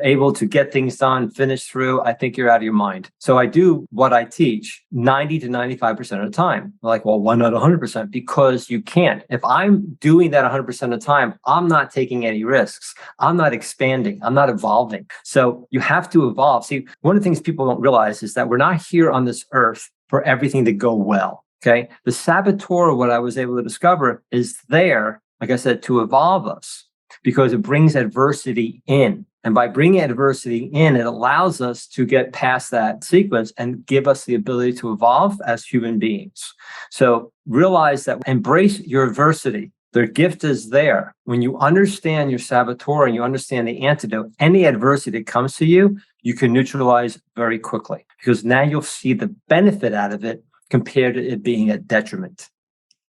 able to get things done, finish through, I think you're out of your mind. So I do what I teach 90 to 95% of the time. Like, well, why not 100%? Because you can't. If I'm doing that 100% of the time, I'm not taking any risks. I'm not expanding. I'm not evolving. So you have to evolve. See, one of the things people don't realize is that we're not here on this earth for everything to go well. Okay. The saboteur, what I was able to discover, is there, like I said, to evolve us because it brings adversity in. And by bringing adversity in, it allows us to get past that sequence and give us the ability to evolve as human beings. So realize that, embrace your adversity. The gift is there. When you understand your saboteur and you understand the antidote, any adversity that comes to you, you can neutralize very quickly because now you'll see the benefit out of it compared to it being a detriment.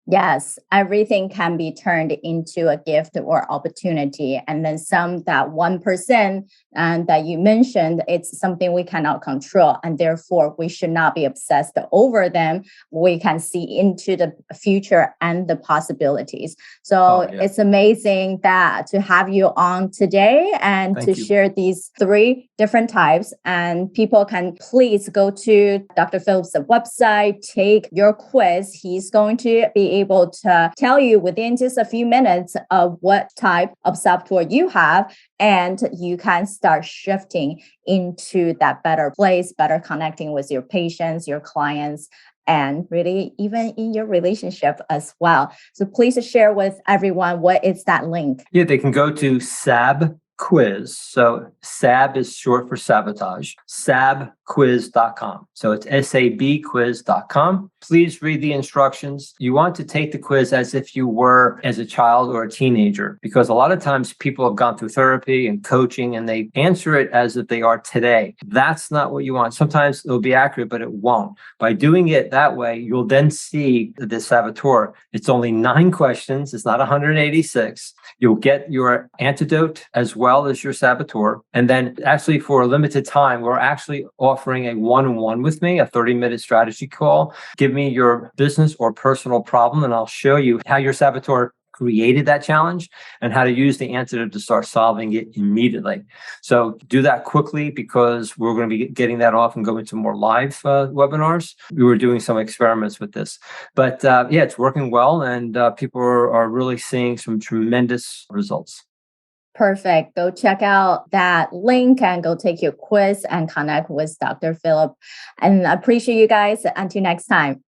Yes, everything can be turned into a gift or opportunity. And then some, that 1% that you mentioned, it's something we cannot control. And therefore, we should not be obsessed over them. We can see into the future and the possibilities. So It's amazing that to have you on today and Thank to you. share these 3 different types. And people can please go to Dr. Phillips' website, take your quiz. He's going to be able to tell you within just a few minutes of what type of saboteur you have, and you can start shifting into that better place, better connecting with your patients, your clients, and really even in your relationship as well. So please share with everyone, what is that link? Yeah, they can go to SAB Quiz. So SAB is short for sabotage, sabquiz.com. So it's sabquiz.com. Please read the instructions. You want to take the quiz as if you were as a child or a teenager, because a lot of times people have gone through therapy and coaching and they answer it as if they are today. That's not what you want. Sometimes it'll be accurate, but it won't. By doing it that way, you'll then see the saboteur. It's only 9 questions. It's not 186. You'll get your antidote as well as your saboteur. And then actually for a limited time, we're actually offering a one-on-one with me, a 30-minute strategy call. Give me your business or personal problem, and I'll show you how your saboteur created that challenge and how to use the antidote to start solving it immediately. So do that quickly because we're going to be getting that off and going to more live webinars. We were doing some experiments with this, but yeah, it's working well, and people are really seeing some tremendous results. Perfect. Go check out that link and go take your quiz and connect with Dr. Philip. And I appreciate you guys. Until next time.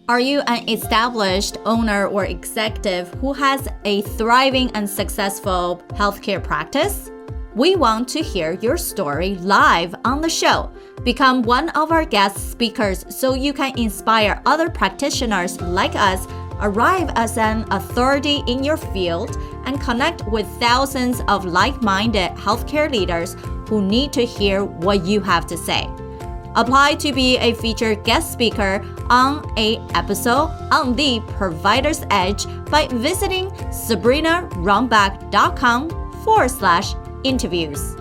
Are you an established owner or executive who has a thriving and successful healthcare practice? We want to hear your story live on the show. Become one of our guest speakers so you can inspire other practitioners like us, arrive as an authority in your field, and connect with thousands of like-minded healthcare leaders who need to hear what you have to say. Apply to be a featured guest speaker on an episode on The Provider's Edge by visiting sabrinarumback.com/interviews.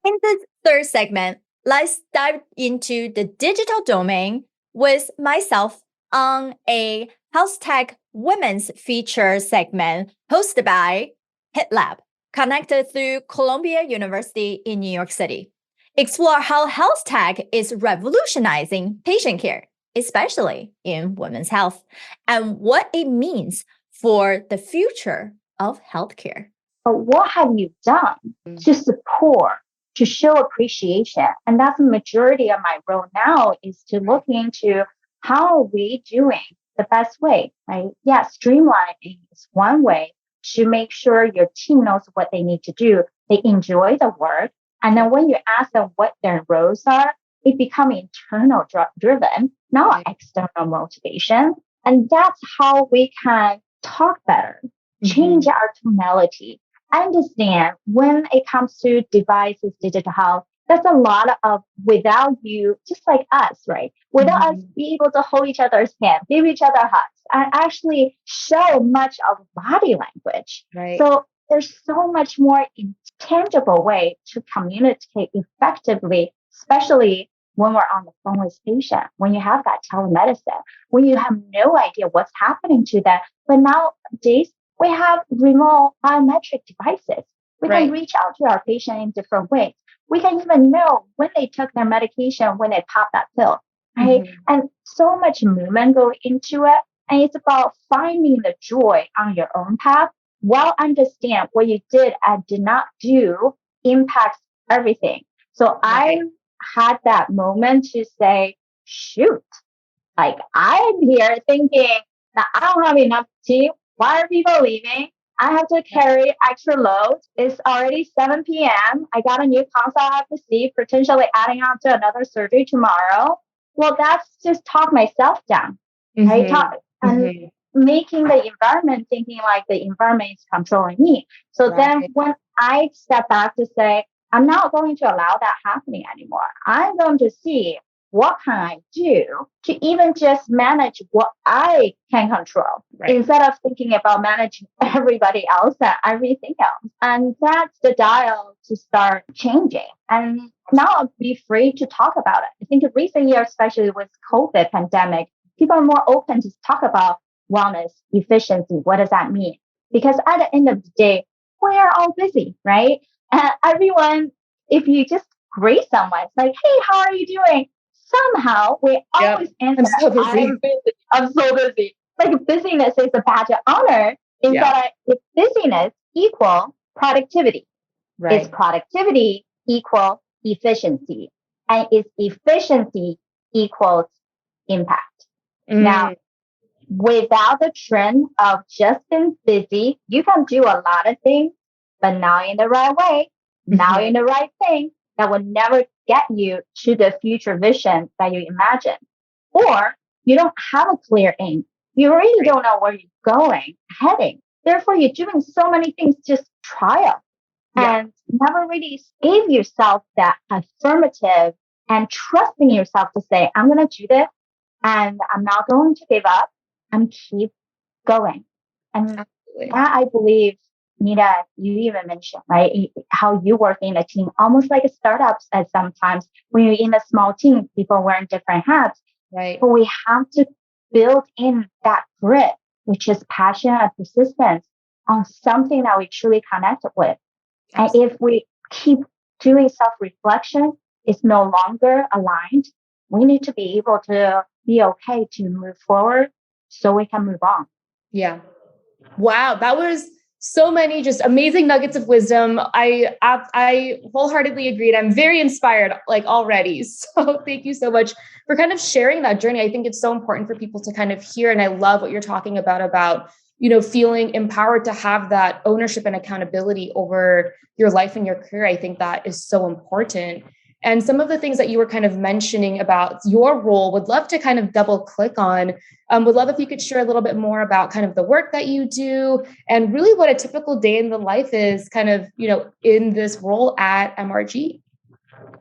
In the 3rd segment, let's dive into the digital domain with myself on a Health Tech Women's Feature segment hosted by HitLab, connected through Columbia University in New York City. Explore how health tech is revolutionizing patient care, especially in women's health, and what it means for the future of healthcare. But what have you done to support, to show appreciation? And that's the majority of my role now, is to look into how are we doing the best way, right? Yeah, streamlining is one way to make sure your team knows what they need to do. They enjoy the work And then when you ask them what their roles are, it becomes internal driven, not external motivation. And that's how we can talk better, change our tonality, understand when it comes to devices, digital health, that's a lot of without you, just like us, right? Without us being able to hold each other's hand, give each other hugs, and actually show much of body language. Right. So there's so much more intangible way to communicate effectively, especially when we're on the phone with patient, when you have that telemedicine, when you have no idea what's happening to them. But nowadays, we have remote biometric devices. We can reach out to our patient in different ways. We can even know when they took their medication, when they pop that pill, right? And so much movement go into it. And it's about finding the joy on your own path while understand what you did and did not do impacts everything. So I had that moment to say, shoot, like I'm here thinking that I don't have enough team. Why are people leaving? I have to carry extra load. It's already 7 p.m. I got a new consult I have to see, potentially adding on to another surgery tomorrow. Well, that's just talk myself down, right? And making the environment thinking like the environment is controlling me. So then when I step back to say, I'm not going to allow that happening anymore. I'm going to see what can I do to even just manage what I can control instead of thinking about managing everybody else and everything else. And that's the dial to start changing. And now be free to talk about it. I think in recent years, especially with COVID pandemic, people are more open to talk about wellness, efficiency. What does that mean? Because at the end of the day, we are all busy, right? And everyone, if you just greet someone, it's like, hey, how are you doing? Somehow we always answer, I'm so busy. I'm so busy. Like busyness is a badge of honor instead of busyness equal productivity. Is productivity equal efficiency? And is efficiency equals impact? Now, without the trend of just being busy, you can do a lot of things, but not in the right way, not in the right thing that will never get you to the future vision that you imagine. Or you don't have a clear aim. You really don't know where you're going, heading. Therefore, you're doing so many things, just trial and never really gave yourself that affirmative and trusting yourself to say, I'm going to do this and I'm not going to give up. I'm keep going. And that I believe, Nita, you even mentioned, right? How you work in a team, almost like a startups at sometimes when you're in a small team, people wearing different hats. Right. But we have to build in that grit, which is passion and persistence on something that we truly connect with. Absolutely. And if we keep doing self-reflection, it's no longer aligned. We need to be able to be okay to move forward so we can move on. Yeah. Wow. That was so many just amazing nuggets of wisdom. I wholeheartedly agreed. I'm very inspired like already. So thank you so much for kind of sharing that journey. I think it's so important for people to kind of hear. And I love what you're talking about, feeling empowered to have that ownership and accountability over your life and your career. I think that is so important. And some of the things that you were kind of mentioning about your role, would love to kind of double click on. Would love if you could share a little bit more about kind of the work that you do and really what a typical day in the life is kind of, in this role at MRG.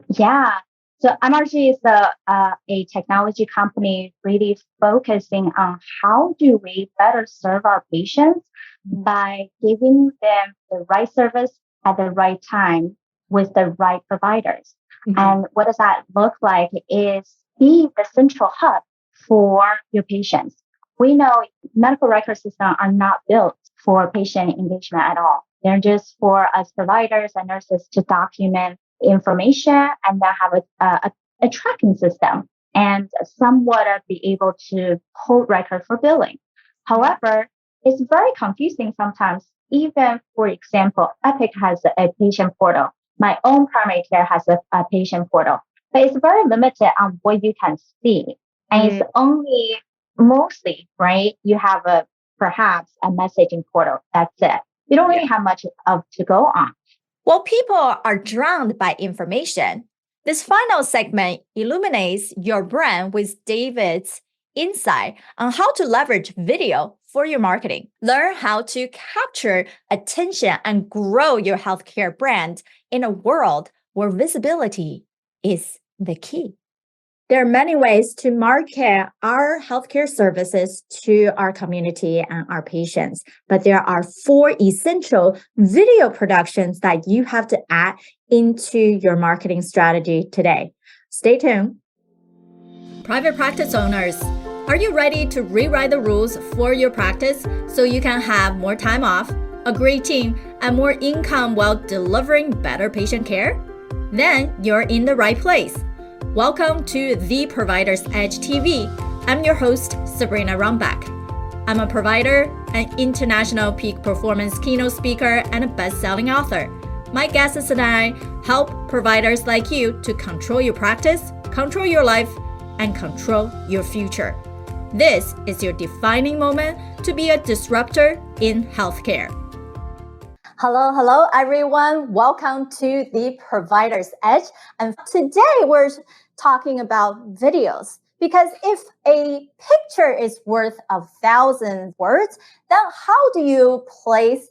Yeah. So MRG is a technology company really focusing on how do we better serve our patients by giving them the right service at the right time with the right providers. And what does that look like is be the central hub for your patients. We know medical record systems are not built for patient engagement at all. They're just for us providers and nurses to document information and then have a tracking system and somewhat be able to hold record for billing. However, it's very confusing sometimes. Even, for example, Epic has a patient portal. My own primary care has a patient portal, but it's very limited on what you can see. And it's only mostly, right? You have perhaps a messaging portal. That's it. You don't really have much to go on. While people are drowned by information, this final segment illuminates your brand with David's insight on how to leverage video for your marketing. Learn how to capture attention and grow your healthcare brand in a world where visibility is the key. There are many ways to market our healthcare services to our community and our patients, but there are 4 essential video productions that you have to add into your marketing strategy today. Stay tuned. Private practice owners, are you ready to rewrite the rules for your practice so you can have more time off, a great team, and more income while delivering better patient care? Then you're in the right place. Welcome to The Provider's Edge TV. I'm your host, Sabrina Rumbach. I'm a provider, an international peak performance keynote speaker, and a best-selling author. My guests and I help providers like you to control your practice, control your life, and control your future. This is your defining moment to be a disruptor in healthcare. Hello, everyone. Welcome to The Provider's Edge. And today we're talking about videos, because if a picture is worth 1,000 words, then how do you place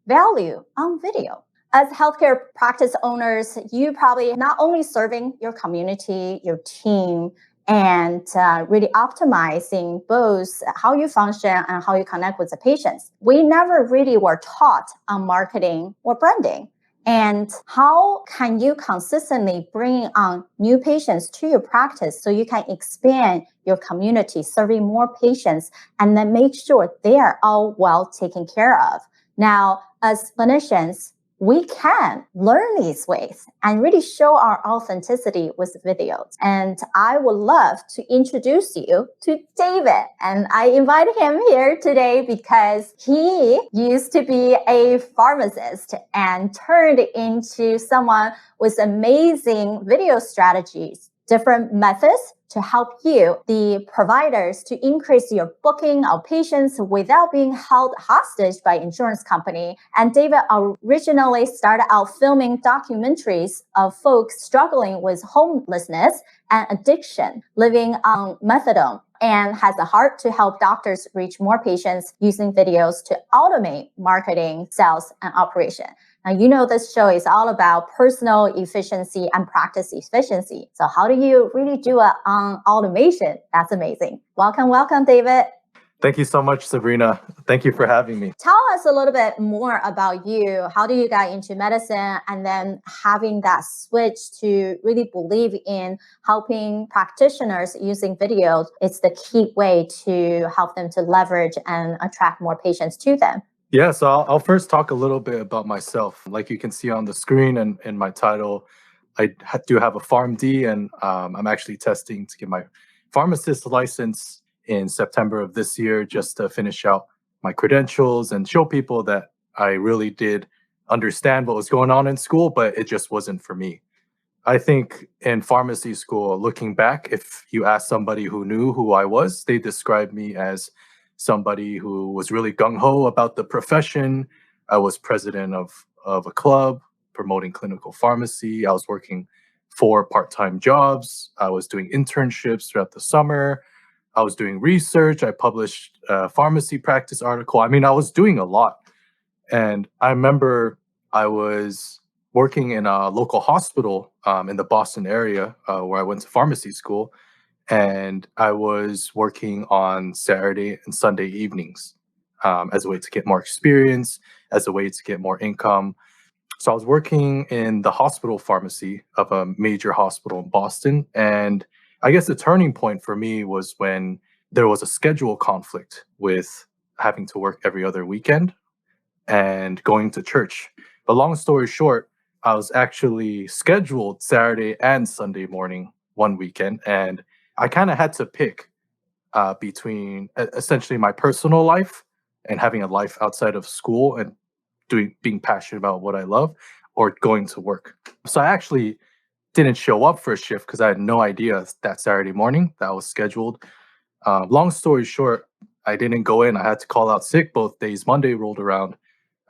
value on video? As healthcare practice owners, you probably not only serving your community, your team, and really optimizing both how you function and how you connect with the patients. We never really were taught on marketing or branding. And how can you consistently bring on new patients to your practice so you can expand your community, serving more patients, and then make sure they are all well taken care of? Now, as clinicians, we can learn these ways and really show our authenticity with videos. And I would love to introduce you to David. And I invited him here today because he used to be a pharmacist and turned into someone with amazing video strategies, different methods to help you, the providers, to increase your booking of patients without being held hostage by insurance company. And David originally started out filming documentaries of folks struggling with homelessness and addiction, living on methadone, and has a heart to help doctors reach more patients using videos to automate marketing, sales, and operation. Now, you know, this show is all about personal efficiency and practice efficiency. So how do you really do it on automation? That's amazing. Welcome, David. Thank you so much, Sabrina. Thank you for having me. Tell us a little bit more about you. How do you get into medicine, and then having that switch to really believe in helping practitioners using videos? It's the key way to help them to leverage and attract more patients to them. Yeah, so I'll first talk a little bit about myself. Like you can see on the screen and in my title, I do have a PharmD, and I'm actually testing to get my pharmacist license in September of this year, just to finish out my credentials and show people that I really did understand what was going on in school, but it just wasn't for me. I think in pharmacy school, looking back, if you ask somebody who knew who I was, they described me as somebody who was really gung-ho about the profession. I was president of a club promoting clinical pharmacy. I was working 4 part-time jobs. I was doing internships throughout the summer. I was doing research. I published a pharmacy practice article. I mean, I was doing a lot. And I remember I was working in a local hospital in the Boston area where I went to pharmacy school. And I was working on Saturday and Sunday evenings as a way to get more experience, as a way to get more income. So I was working in the hospital pharmacy of a major hospital in Boston. And I guess the turning point for me was when there was a schedule conflict with having to work every other weekend and going to church. But long story short, I was actually scheduled Saturday and Sunday morning one weekend, and I kind of had to pick between essentially my personal life and having a life outside of school and being passionate about what I love, or going to work. So I actually didn't show up for a shift because I had no idea that Saturday morning that was scheduled. Long story short, I didn't go in. I had to call out sick both days. Monday rolled around.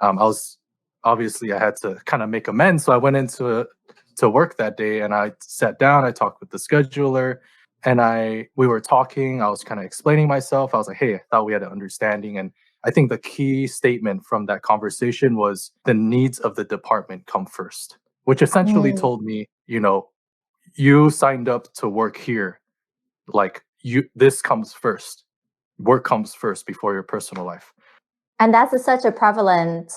I was obviously I had to kind of make amends. So I went into to work that day and I sat down, I talked with the scheduler, and we were talking. I was kind of explaining myself. I was like, hey, I thought we had an understanding. And I think the key statement from that conversation was the needs of the department come first, which essentially told me, you signed up to work here. Like this comes first. Work comes first before your personal life. And that's such a prevalent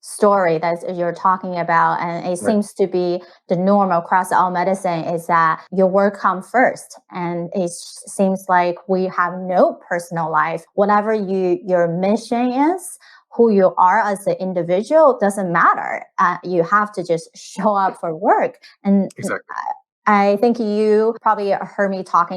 story that you're talking about. And it seems to be the norm across all medicine is that your work comes first. And it seems like we have no personal life. Whatever your mission is, who you are as an individual doesn't matter. You have to just show up for work. And exactly. I think you probably heard me talking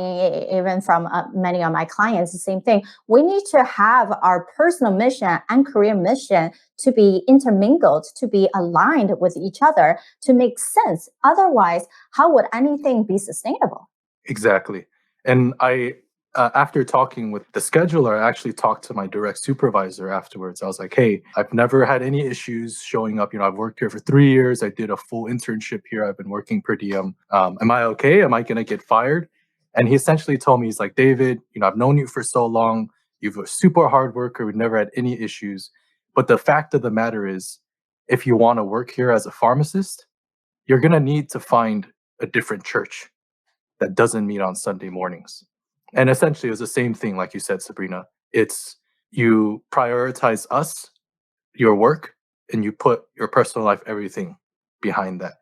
even from many of my clients, the same thing. We need to have our personal mission and career mission to be intermingled, to be aligned with each other, to make sense. Otherwise, how would anything be sustainable? Exactly. And after talking with the scheduler, I actually talked to my direct supervisor afterwards. I was like, hey, I've never had any issues showing up. I've worked here for 3 years. I did a full internship here. I've been working per diem. Am I okay? Am I going to get fired? And he essentially told me, he's like, David, I've known you for so long. You're a super hard worker. We've never had any issues. But the fact of the matter is, if you want to work here as a pharmacist, you're going to need to find a different church that doesn't meet on Sunday mornings. And essentially, it was the same thing, like you said, Sabrina. It's you prioritize us, your work, and you put your personal life, everything behind that.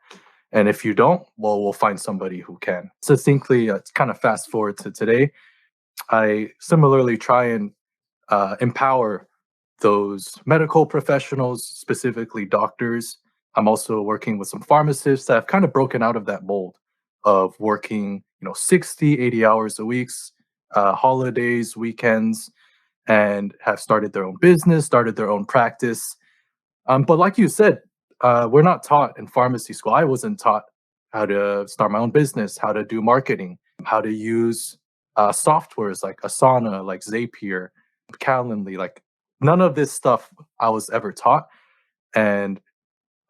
And if you don't, well, we'll find somebody who can. Succinctly, kind of fast forward to today, I similarly try and empower those medical professionals, specifically doctors. I'm also working with some pharmacists that have kind of broken out of that mold of working, 60, 80 hours a week, holidays, weekends, and have started their own business, started their own practice. But like you said, we're not taught in pharmacy school. I wasn't taught how to start my own business, how to do marketing, how to use softwares like Asana, like Zapier, Calendly. Like none of this stuff I was ever taught. And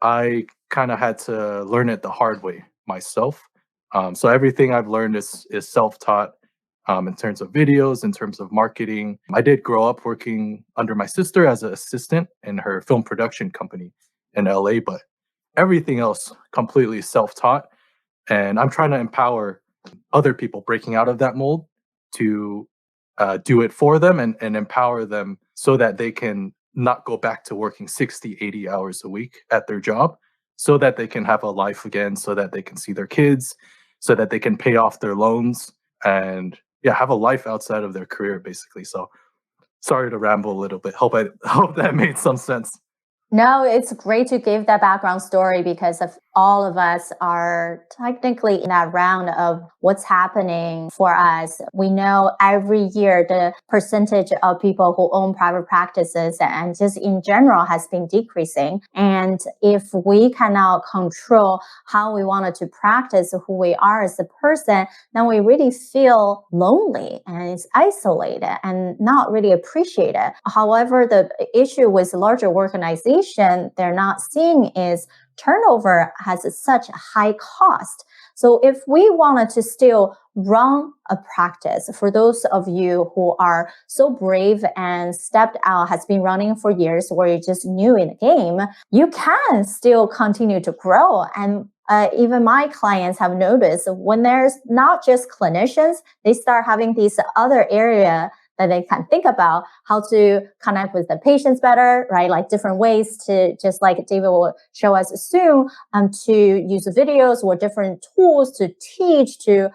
I kind of had to learn it the hard way myself. So everything I've learned is self-taught in terms of videos, in terms of marketing. I did grow up working under my sister as an assistant in her film production company in LA, but everything else completely self-taught. And I'm trying to empower other people breaking out of that mold to do it for them and empower them so that they can not go back to working 60, 80 hours a week at their job, so that they can have a life again, so that they can see their kids, so that they can pay off their loans and have a life outside of their career, basically. So sorry to ramble a little bit. Hope that made some sense. No, it's great to give that background story because of all of us are technically in that round of what's happening for us. We know every year the percentage of people who own private practices and just in general has been decreasing. And if we cannot control how we wanted to practice who we are as a person, then we really feel lonely and it's isolated and not really appreciated. However, the issue with larger organizations they're not seeing is turnover has such a high cost. So if we wanted to still run a practice, for those of you who are so brave and stepped out, has been running for years, where you're just new in the game, you can still continue to grow. And even my clients have noticed when there's not just clinicians, they start having these other area that they can think about how to connect with the patients better, right? Like different ways to, just like David will show us soon, to use videos or different tools to teach, to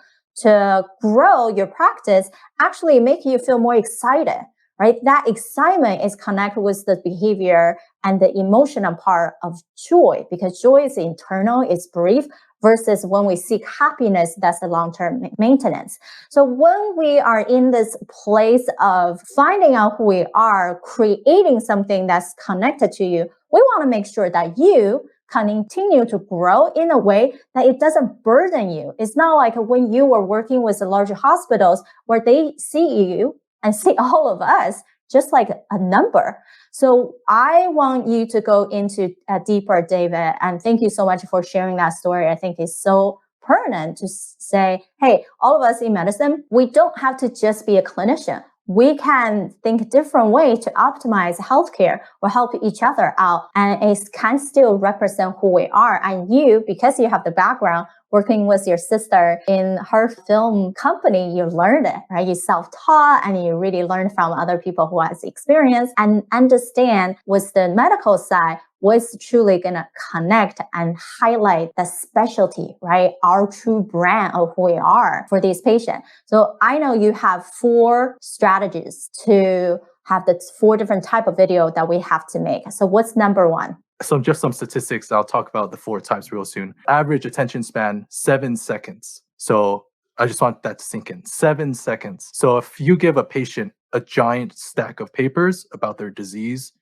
grow your practice, actually make you feel more excited, right? That excitement is connected with the behavior and the emotional part of joy, because joy is internal, it's brief, versus when we seek happiness, that's the long-term maintenance. So when we are in this place of finding out who we are, creating something that's connected to you, we want to make sure that you can continue to grow in a way that it doesn't burden you. It's not like when you were working with the larger hospitals where they see you and see all of us, just like a number. So I want you to go into deeper, David, and thank you so much for sharing that story. I think it's so pertinent to say, hey, all of us in medicine, we don't have to just be a clinician. We can think different ways to optimize healthcare or help each other out. And it can still represent who we are. And you, because you have the background working with your sister in her film company, you learned it, right? You self-taught and you really learned from other people who has experience and understand with the medical side what's truly going to connect and highlight the specialty, right? Our true brand of who we are for these patients. So I know you have 4 strategies to have the 4 different type of video that we have to make. So what's number 1? So just some statistics. I'll talk about the 4 types real soon. Average attention span, 7 seconds. So I just want that to sink in. 7 seconds. So if you give a patient a giant stack of papers about their disease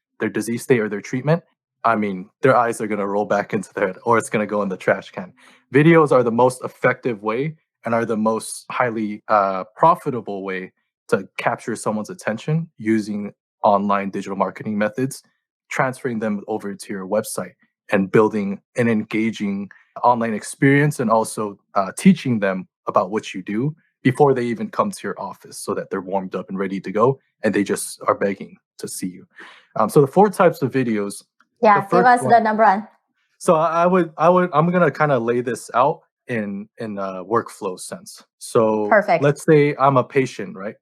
state or their treatment, I mean, their eyes are going to roll back into their head or it's going to go in the trash can. Videos are the most effective way and are the most highly profitable way to capture someone's attention using online digital marketing methods, transferring them over to your website and building an engaging online experience and also teaching them about what you do before they even come to your office so that they're warmed up and ready to go and they just are begging to see you. So the 4 types of videos. Yeah, give us the number 1. So I'm going to kind of lay this out in a workflow sense. So Perfect. Let's say I'm a patient, right?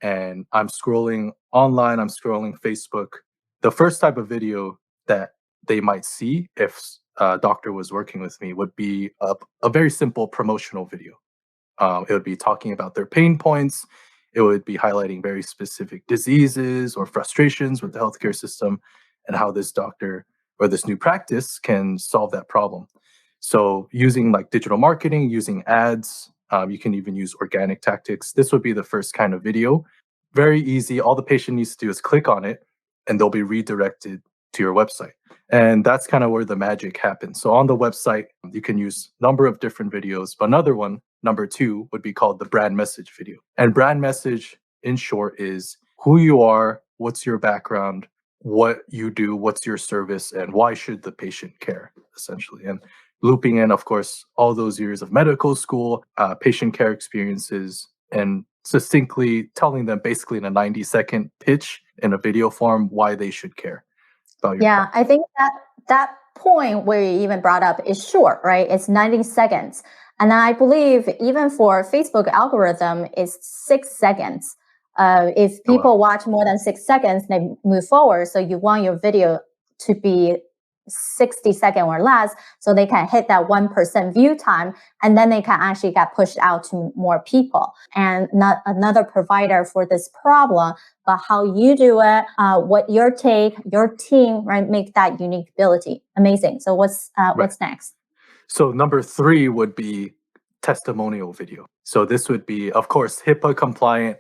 And I'm scrolling online, I'm scrolling Facebook. The first type of video that they might see if a doctor was working with me would be a very simple promotional video. It would be talking about their pain points. It would be highlighting very specific diseases or frustrations with the healthcare system and how this doctor or this new practice can solve that problem. So using like digital marketing, using ads, you can even use organic tactics. This would be the first kind of video. Very easy. All the patient needs to do is click on it and they'll be redirected to your website. And that's kind of where the magic happens. So on the website, you can use a number of different videos, but another one, number 2, would be called the brand message video. And brand message, in short, is who you are, what's your background, what you do, what's your service, and why should the patient care, essentially. And looping in, of course, all those years of medical school, patient care experiences, and succinctly telling them basically in a 90-second pitch in a video form why they should care about your practice. I think that point where you even brought up is short, right? It's 90 seconds. And I believe even for Facebook algorithm, it's 6 seconds. If people watch more than 6 seconds, they move forward. So you want your video to be 60 seconds or less so they can hit that 1% view time and then they can actually get pushed out to more people. And not another provider for this problem, but how you do it, what your take, your team, right, make that unique ability. Amazing. So what's next? So number 3 would be testimonial video. So this would be, of course, HIPAA compliant,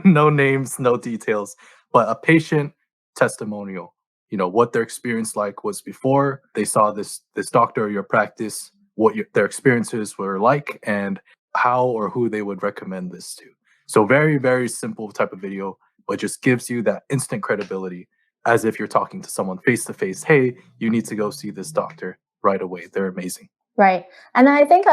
no names, no details, but a patient testimonial. You know, what their experience like was before they saw this doctor or your practice, what their experiences were like, and how or who they would recommend this to. So very, very simple type of video, but just gives you that instant credibility as if you're talking to someone face to face. Hey, you need to go see this doctor right away. They're amazing. Right. And I think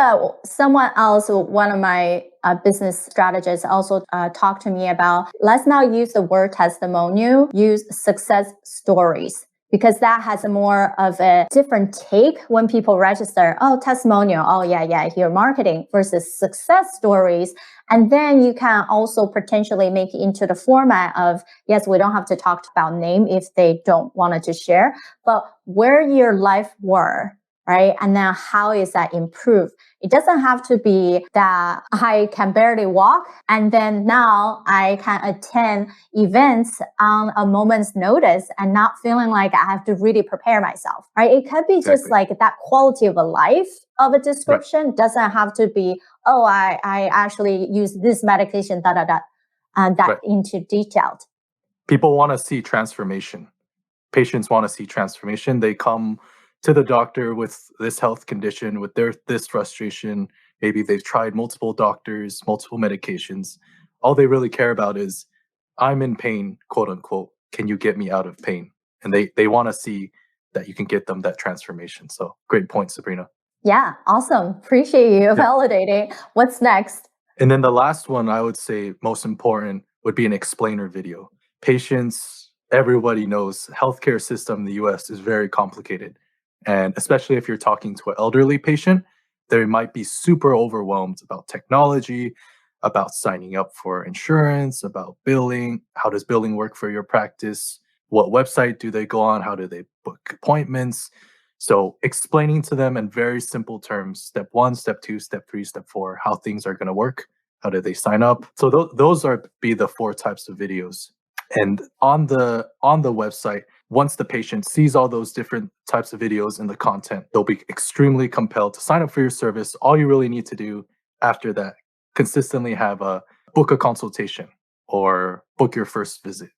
someone else, one of my business strategists also talked to me about, let's not use the word testimonial, use success stories, because that has a more of a different take when people register. Oh, testimonial. Oh, yeah, your marketing versus success stories. And then you can also potentially make it into the format of, yes, we don't have to talk about name if they don't want to share, but where your life were. Right. And then how is that improved? It doesn't have to be that I can barely walk and then now I can attend events on a moment's notice and not feeling like I have to really prepare myself. Right. It could be just like that quality of a life of a description. Right. Doesn't have to be, oh, I actually use this medication, and that into detailed. People want to see transformation. Patients want to see transformation. They come to the doctor with this health condition, with this frustration. Maybe they've tried multiple doctors, multiple medications. All they really care about is, I'm in pain, quote unquote. Can you get me out of pain? And they want to see that you can get them that transformation. So great point, Sabrina. Yeah, awesome. Appreciate you validating. What's next? And then the last one I would say most important would be an explainer video. Patients, everybody knows healthcare system in the US is very complicated. And especially if you're talking to an elderly patient, they might be super overwhelmed about technology, about signing up for insurance, about billing. How does billing work for your practice? What website do they go on? How do they book appointments? So explaining to them in very simple terms, step 1, step 2, step 3, step 4, how things are going to work. How do they sign up? So those are be the 4 types of videos. And on the website, once the patient sees all those different types of videos and the content, they'll be extremely compelled to sign up for your service. All you really need to do after that, consistently have a book a consultation or book your first visit.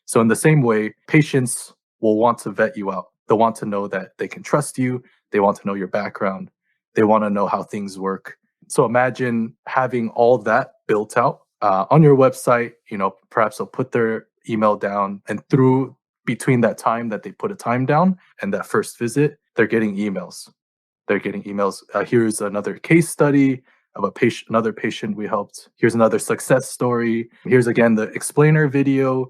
So in the same way, patients will want to vet you out. They'll want to know that they can trust you. They want to know your background. They want to know how things work. So imagine having all that built out on your website. Perhaps they'll put their email down, and between that time that they put a time down and that first visit, they're getting emails. Here's another case study of another patient we helped. Here's another success story. Here's again the explainer video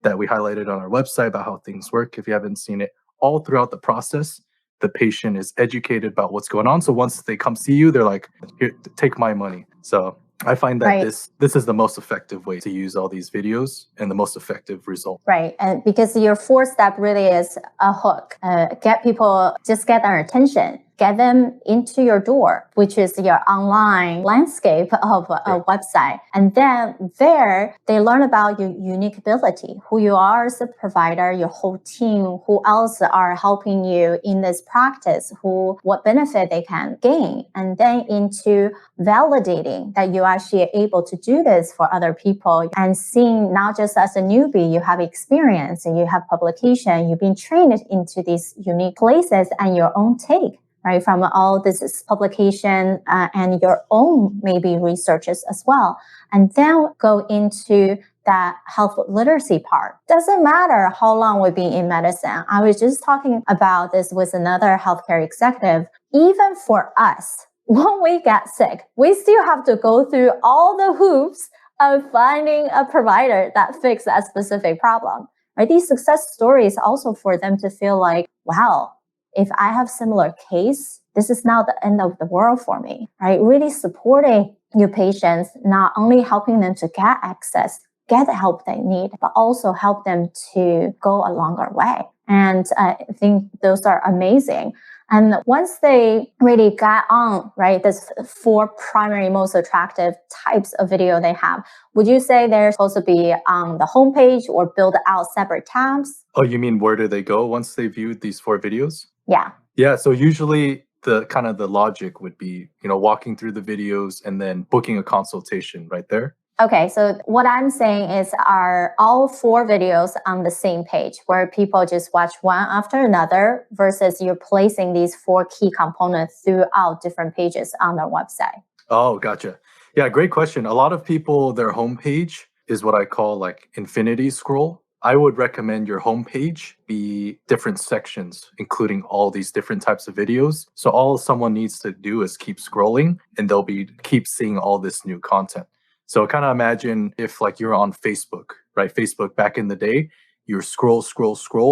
that we highlighted on our website about how things work. If you haven't seen it, all throughout the process, the patient is educated about what's going on. So once they come see you, they're like, here, take my money. So I find that this is the most effective way to use all these videos and the most effective result. Right. And because your 4th step really is a hook. Get their attention. Get them into your door, which is your online landscape of a website. And then there, they learn about your unique ability, who you are as a provider, your whole team, who else are helping you in this practice, what benefit they can gain. And then into validating that you actually are able to do this for other people and seeing not just as a newbie, you have experience and you have publication, you've been trained into these unique places and your own take. Right, from all this publication and your own maybe researches as well. And then go into that health literacy part. Doesn't matter how long we've been in medicine. I was just talking about this with another healthcare executive. Even for us, when we get sick, we still have to go through all the hoops of finding a provider that fixes that specific problem. Right, these success stories also for them to feel like, wow, if I have similar case, this is not the end of the world for me, right? Really supporting your patients, not only helping them to get access, get the help they need, but also help them to go a longer way. And I think those are amazing. And once they really got on, right, this 4 primary most attractive types of video they have, would you say they're supposed to be on the homepage or build out separate tabs? Oh, you mean where do they go once they viewed these 4 videos? Yeah. Yeah, so usually the logic would be, walking through the videos and then booking a consultation right there. Okay, so what I'm saying is are all 4 videos on the same page where people just watch one after another versus you're placing these 4 key components throughout different pages on their website? Oh, gotcha. Yeah, great question. A lot of people, their homepage is what I call like infinity scroll. I would recommend your homepage be different sections, including all these different types of videos. So all someone needs to do is keep scrolling and they'll keep seeing all this new content. So kind of imagine if like you're on Facebook, right? Facebook back in the day, you scroll,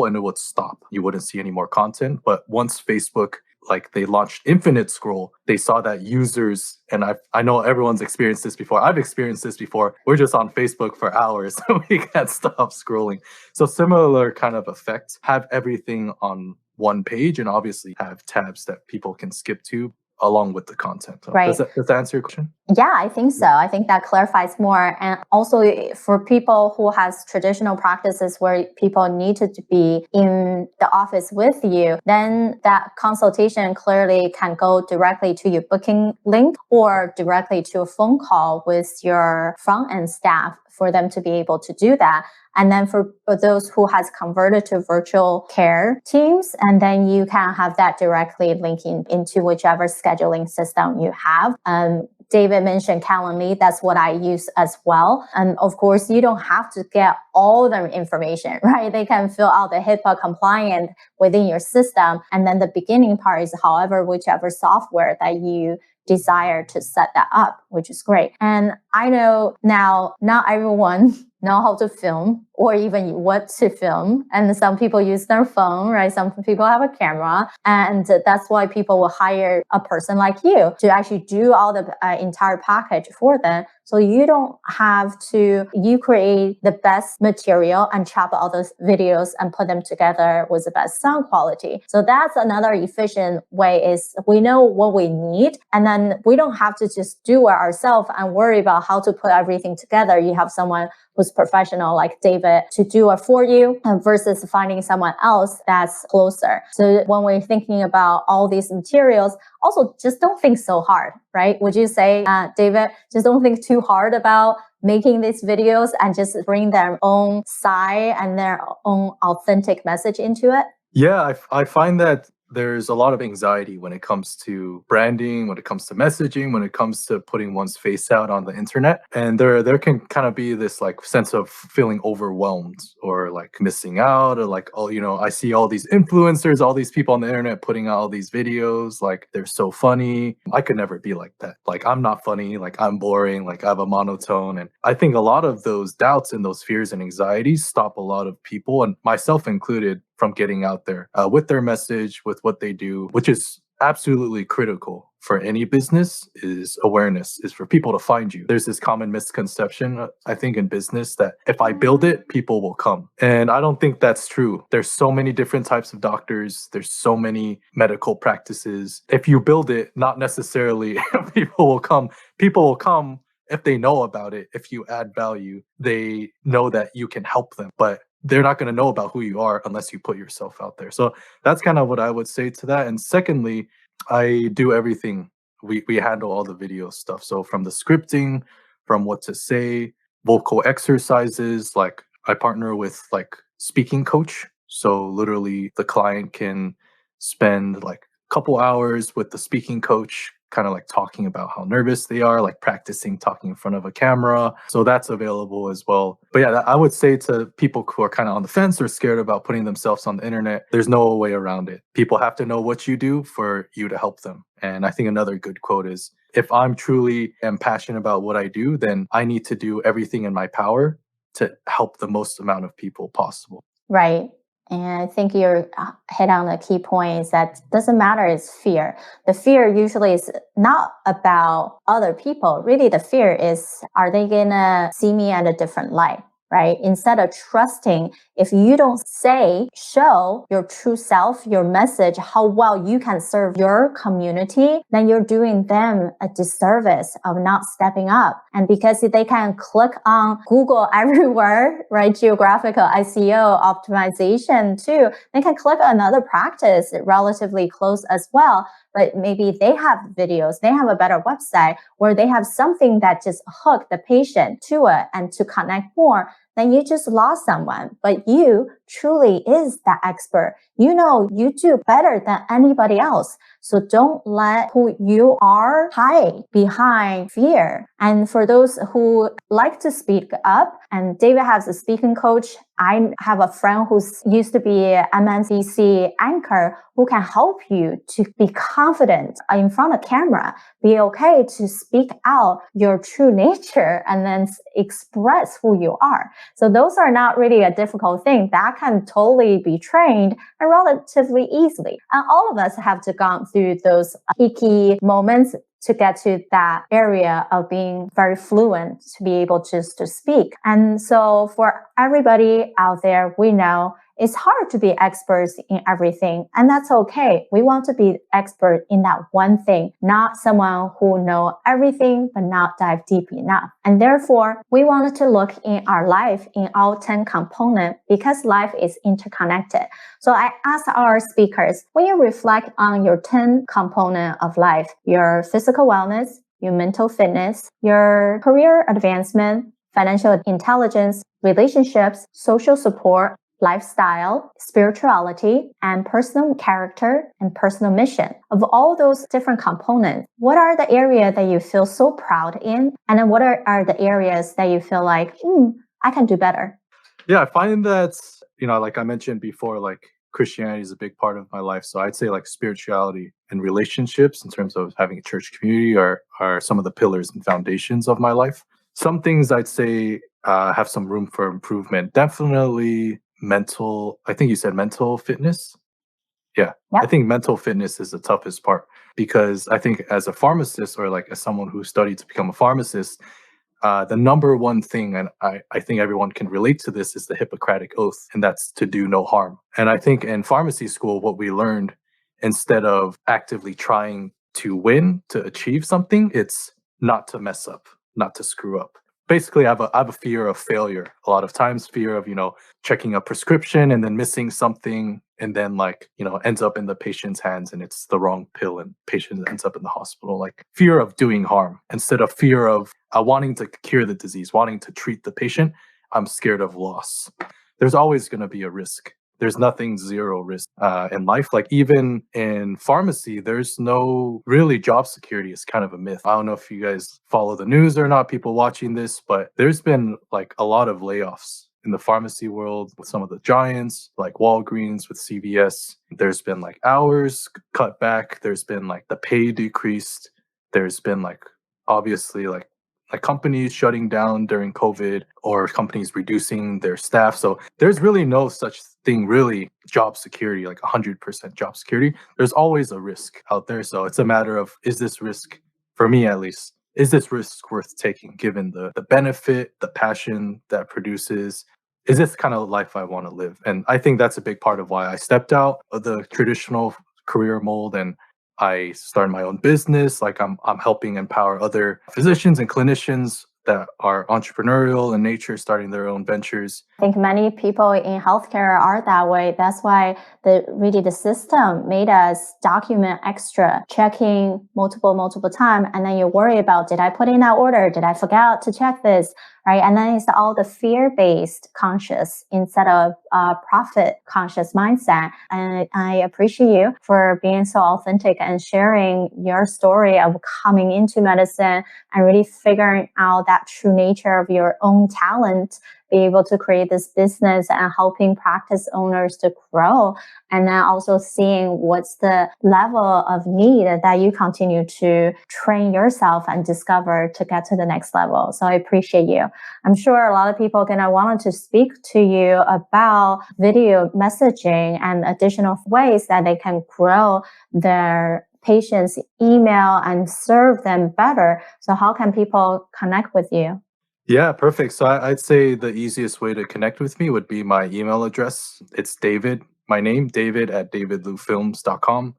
and it would stop. You wouldn't see any more content. But once Facebook, like they launched infinite scroll, they saw that users, and I know everyone's experienced this before. I've experienced this before. We're just on Facebook for hours. We can't stop scrolling. So similar kind of effect, have everything on one page and obviously have tabs that people can skip to along with the content. So right. Does that answer your question? Yeah, I think so. I think that clarifies more. And also for people who has traditional practices where people need to be in the office with you, then that consultation clearly can go directly to your booking link or directly to a phone call with your front end staff for them to be able to do that. And then for those who has converted to virtual care teams, and then you can have that directly linking into whichever scheduling system you have. David mentioned Calendly. That's what I use as well. And of course, you don't have to get all the information, right? They can fill out the HIPAA compliant within your system. And then the beginning part is whichever software that you desire to set that up, which is great. And I know now not everyone know how to film or even what to film. And some people use their phone, right? Some people have a camera. And that's why people will hire a person like you to actually do all the entire package for them. So you don't have to, you create the best material and chop all those videos and put them together with the best sound quality. So that's another efficient way is we know what we need. And then we don't have to just do it ourselves and worry about how to put everything together. You have someone who's professional like David to do it for you versus finding someone else that's closer. So when we're thinking about all these materials, also just don't think so hard, right? Would you say, David, just don't think too hard about making these videos and just bring their own side and their own authentic message into it? Yeah, I find that there's a lot of anxiety when it comes to branding, when it comes to messaging, when it comes to putting one's face out on the internet. And there can kind of be this like sense of feeling overwhelmed or like missing out or like, oh, I see all these influencers, all these people on the internet putting out all these videos, like they're so funny. I could never be like that. Like I'm not funny, like I'm boring, like I have a monotone. And I think a lot of those doubts and those fears and anxieties stop a lot of people, and myself included, from getting out there with their message, with what they do, which is absolutely critical for any business, is awareness, is for people to find you. There's this common misconception, I think, in business that if I build it, people will come. And I don't think that's true. There's so many different types of doctors. There's so many medical practices. If you build it, not necessarily people will come. People will come if they know about it. If you add value, they know that you can help them. But they're not going to know about who you are unless you put yourself out there. So that's kind of what I would say to that. And secondly, I do everything. We handle all the video stuff. So from the scripting, from what to say, vocal exercises, like I partner with like speaking coach. So literally the client can spend like a couple hours with the speaking coach, kind of like talking about how nervous they are, like practicing talking in front of a camera. So that's available as well. But yeah, I would say to people who are kind of on the fence or scared about putting themselves on the internet, there's no way around it. People have to know what you do for you to help them. And I think another good quote is, if I'm truly am passionate about what I do, then I need to do everything in my power to help the most amount of people possible. Right. And I think you're hit on the key point is that doesn't matter, it's fear. The fear usually is not about other people. Really, the fear is, are they going to see me at a different light? Right? Instead of trusting, if you don't show your true self, your message, how well you can serve your community, then you're doing them a disservice of not stepping up. And because they can click on Google everywhere, right? Geographical SEO optimization too, they can click on another practice relatively close as well. But maybe they have videos, they have a better website where they have something that just hook the patient to it and to connect more. Then you just lost someone, but you truly is the expert. You know, you do better than anybody else. So don't let who you are hide behind fear. And for those who like to speak up, and David has a speaking coach, I have a friend who's used to be an MNBC anchor who can help you to be confident in front of camera, be okay to speak out your true nature and then express who you are. So those are not really a difficult thing. That can totally be trained and relatively easily. And all of us have to go through those key moments to get to that area of being very fluent, to be able just to speak. And so for everybody out there, we know it's hard to be experts in everything, and that's okay. We want to be expert in that one thing, not someone who know everything but not dive deep enough. And therefore, we wanted to look in our life in all 10 components because life is interconnected. So I asked our speakers, when you reflect on your 10 components of life, your physical wellness, your mental fitness, your career advancement, financial intelligence, relationships, social support, lifestyle, spirituality, and personal character and personal mission. Of all those different components, what are the areas that you feel so proud in? And then what are the areas that you feel like, I can do better? Yeah, I find that, like I mentioned before, like Christianity is a big part of my life. So I'd say like spirituality and relationships in terms of having a church community are some of the pillars and foundations of my life. Some things I'd say have some room for improvement. Definitely I think you said mental fitness. Yeah, Yep. I think mental fitness is the toughest part because I think as a pharmacist or like as someone who studied to become a pharmacist, the number one thing, and I think everyone can relate to this, is the Hippocratic Oath, and that's to do no harm. And I think in pharmacy school, what we learned, instead of actively trying to win, to achieve something, it's not to mess up, not to screw up. Basically, I have a fear of failure. A lot of times, fear of, checking a prescription and then missing something and then ends up in the patient's hands and it's the wrong pill and patient ends up in the hospital. Like fear of doing harm instead of fear of wanting to cure the disease, wanting to treat the patient. I'm scared of loss. There's always going to be a risk. There's nothing zero risk in life. Like even in pharmacy, there's no really job security is kind of a myth. I don't know if you guys follow the news or not, people watching this, but there's been like a lot of layoffs in the pharmacy world with some of the giants like Walgreens, with CVS. There's been like hours cut back. There's been like the pay decreased. There's been like obviously like companies shutting down during COVID or companies reducing their staff. So there's really no such thing, really job security, like 100% job security. There's always a risk out there. So it's a matter of, is this risk, for me at least, is this risk worth taking given the benefit, the passion that produces? Is this kind of life I want to live? And I think that's a big part of why I stepped out of the traditional career mold and I started my own business. Like I'm helping empower other physicians and clinicians that are entrepreneurial in nature, starting their own ventures. I think many people in healthcare are that way. That's why the system made us document extra, checking multiple times, and then you worry about, did I put in that order? Did I forget to check this? Right? And then it's all the fear-based conscious instead of profit conscious mindset. And I appreciate you for being so authentic and sharing your story of coming into medicine and really figuring out that true nature of your own talent, be able to create this business and helping practice owners to grow. And then also seeing what's the level of need that you continue to train yourself and discover to get to the next level. So I appreciate you. I'm sure a lot of people are going to want to speak to you about video messaging and additional ways that they can grow their patients' email and serve them better. So how can people connect with you? Yeah, perfect. So I'd say the easiest way to connect with me would be my email address. It's David, my name, david@davidlufilms.com.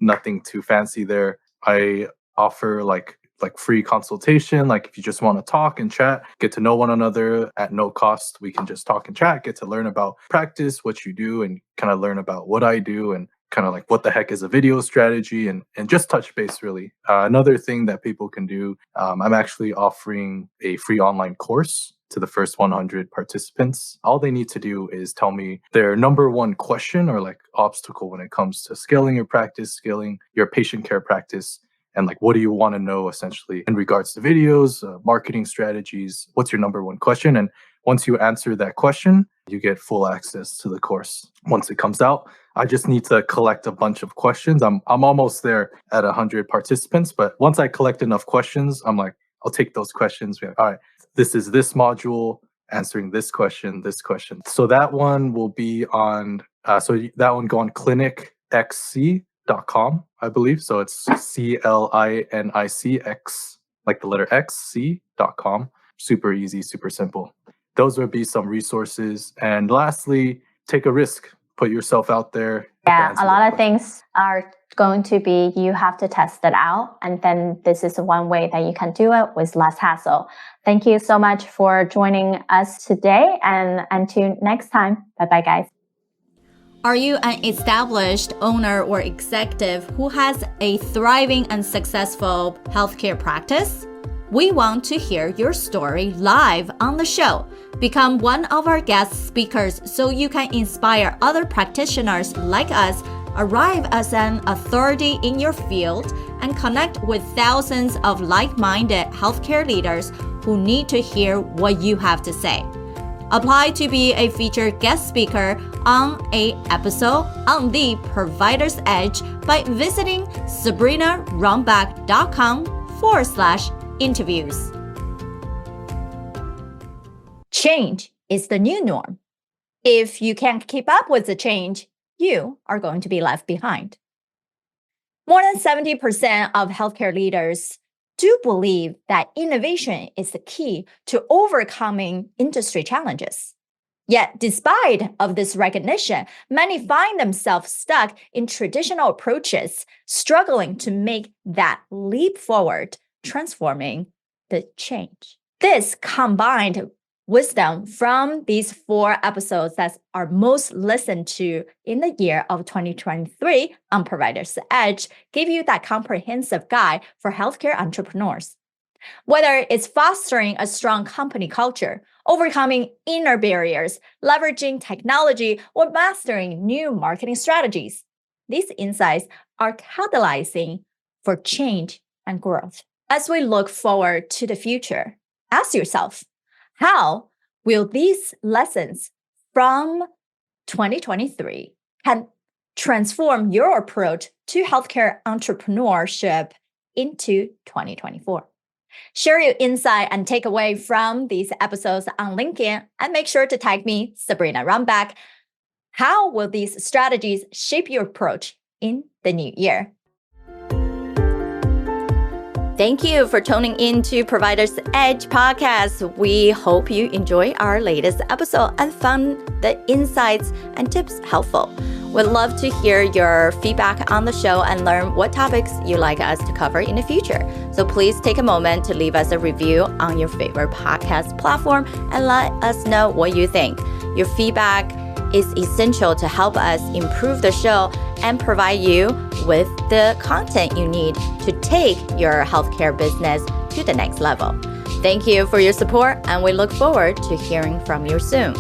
Nothing too fancy there. I offer like free consultation. Like if you just want to talk and chat, get to know one another at no cost, we can just talk and chat, get to learn about practice, what you do, and kind of learn about what I do and kind of like what the heck is a video strategy and just touch base really. Another thing that people can do, I'm actually offering a free online course to the first 100 participants. All they need to do is tell me their number one question or like obstacle when it comes to scaling your practice, scaling your patient care practice. And like, what do you want to know essentially in regards to videos, marketing strategies? What's your number one question? And once you answer that question, you get full access to the course. Once it comes out, I just need to collect a bunch of questions. I'm almost there at 100 participants, but once I collect enough questions, I'm like, I'll take those questions. All right, this is this module answering this question, this question. So that one will be on, that one go on clinicxc.com, I believe. So it's CLINICX, like the letter X, C.com. Super easy, super simple. Those would be some resources. And lastly, take a risk. Put yourself out there. Yeah, a lot of things are going to be, you have to test it out. And then this is one way that you can do it with less hassle. Thank you so much for joining us today. And until next time, bye-bye, guys. Are you an established owner or executive who has a thriving and successful healthcare practice? We want to hear your story live on the show. Become one of our guest speakers so you can inspire other practitioners like us, arrive as an authority in your field, and connect with thousands of like-minded healthcare leaders who need to hear what you have to say. Apply to be a featured guest speaker on an episode on The Provider's Edge by visiting sabrinarumback.com/interviews. Change is the new norm. If you can't keep up with the change, you are going to be left behind. More than 70% of healthcare leaders do believe that innovation is the key to overcoming industry challenges. Yet, despite of this recognition, many find themselves stuck in traditional approaches, struggling to make that leap forward, transforming the change. This combined wisdom from these 4 episodes that are most listened to in the year of 2023 on Provider's Edge give you that comprehensive guide for healthcare entrepreneurs. Whether it's fostering a strong company culture, overcoming inner barriers, leveraging technology, or mastering new marketing strategies, these insights are catalyzing for change and growth. As we look forward to the future, ask yourself, how will these lessons from 2023 can transform your approach to healthcare entrepreneurship into 2024? Share your insight and takeaway from these episodes on LinkedIn and make sure to tag me, Sabrina Rumback. How will these strategies shape your approach in the new year? Thank you for tuning in to Provider's Edge podcast. We hope you enjoy our latest episode and found the insights and tips helpful. We'd love to hear your feedback on the show and learn what topics you'd like us to cover in the future. So please take a moment to leave us a review on your favorite podcast platform and let us know what you think. Your feedback is essential to help us improve the show and provide you with the content you need to take your healthcare business to the next level. Thank you for your support, and we look forward to hearing from you soon.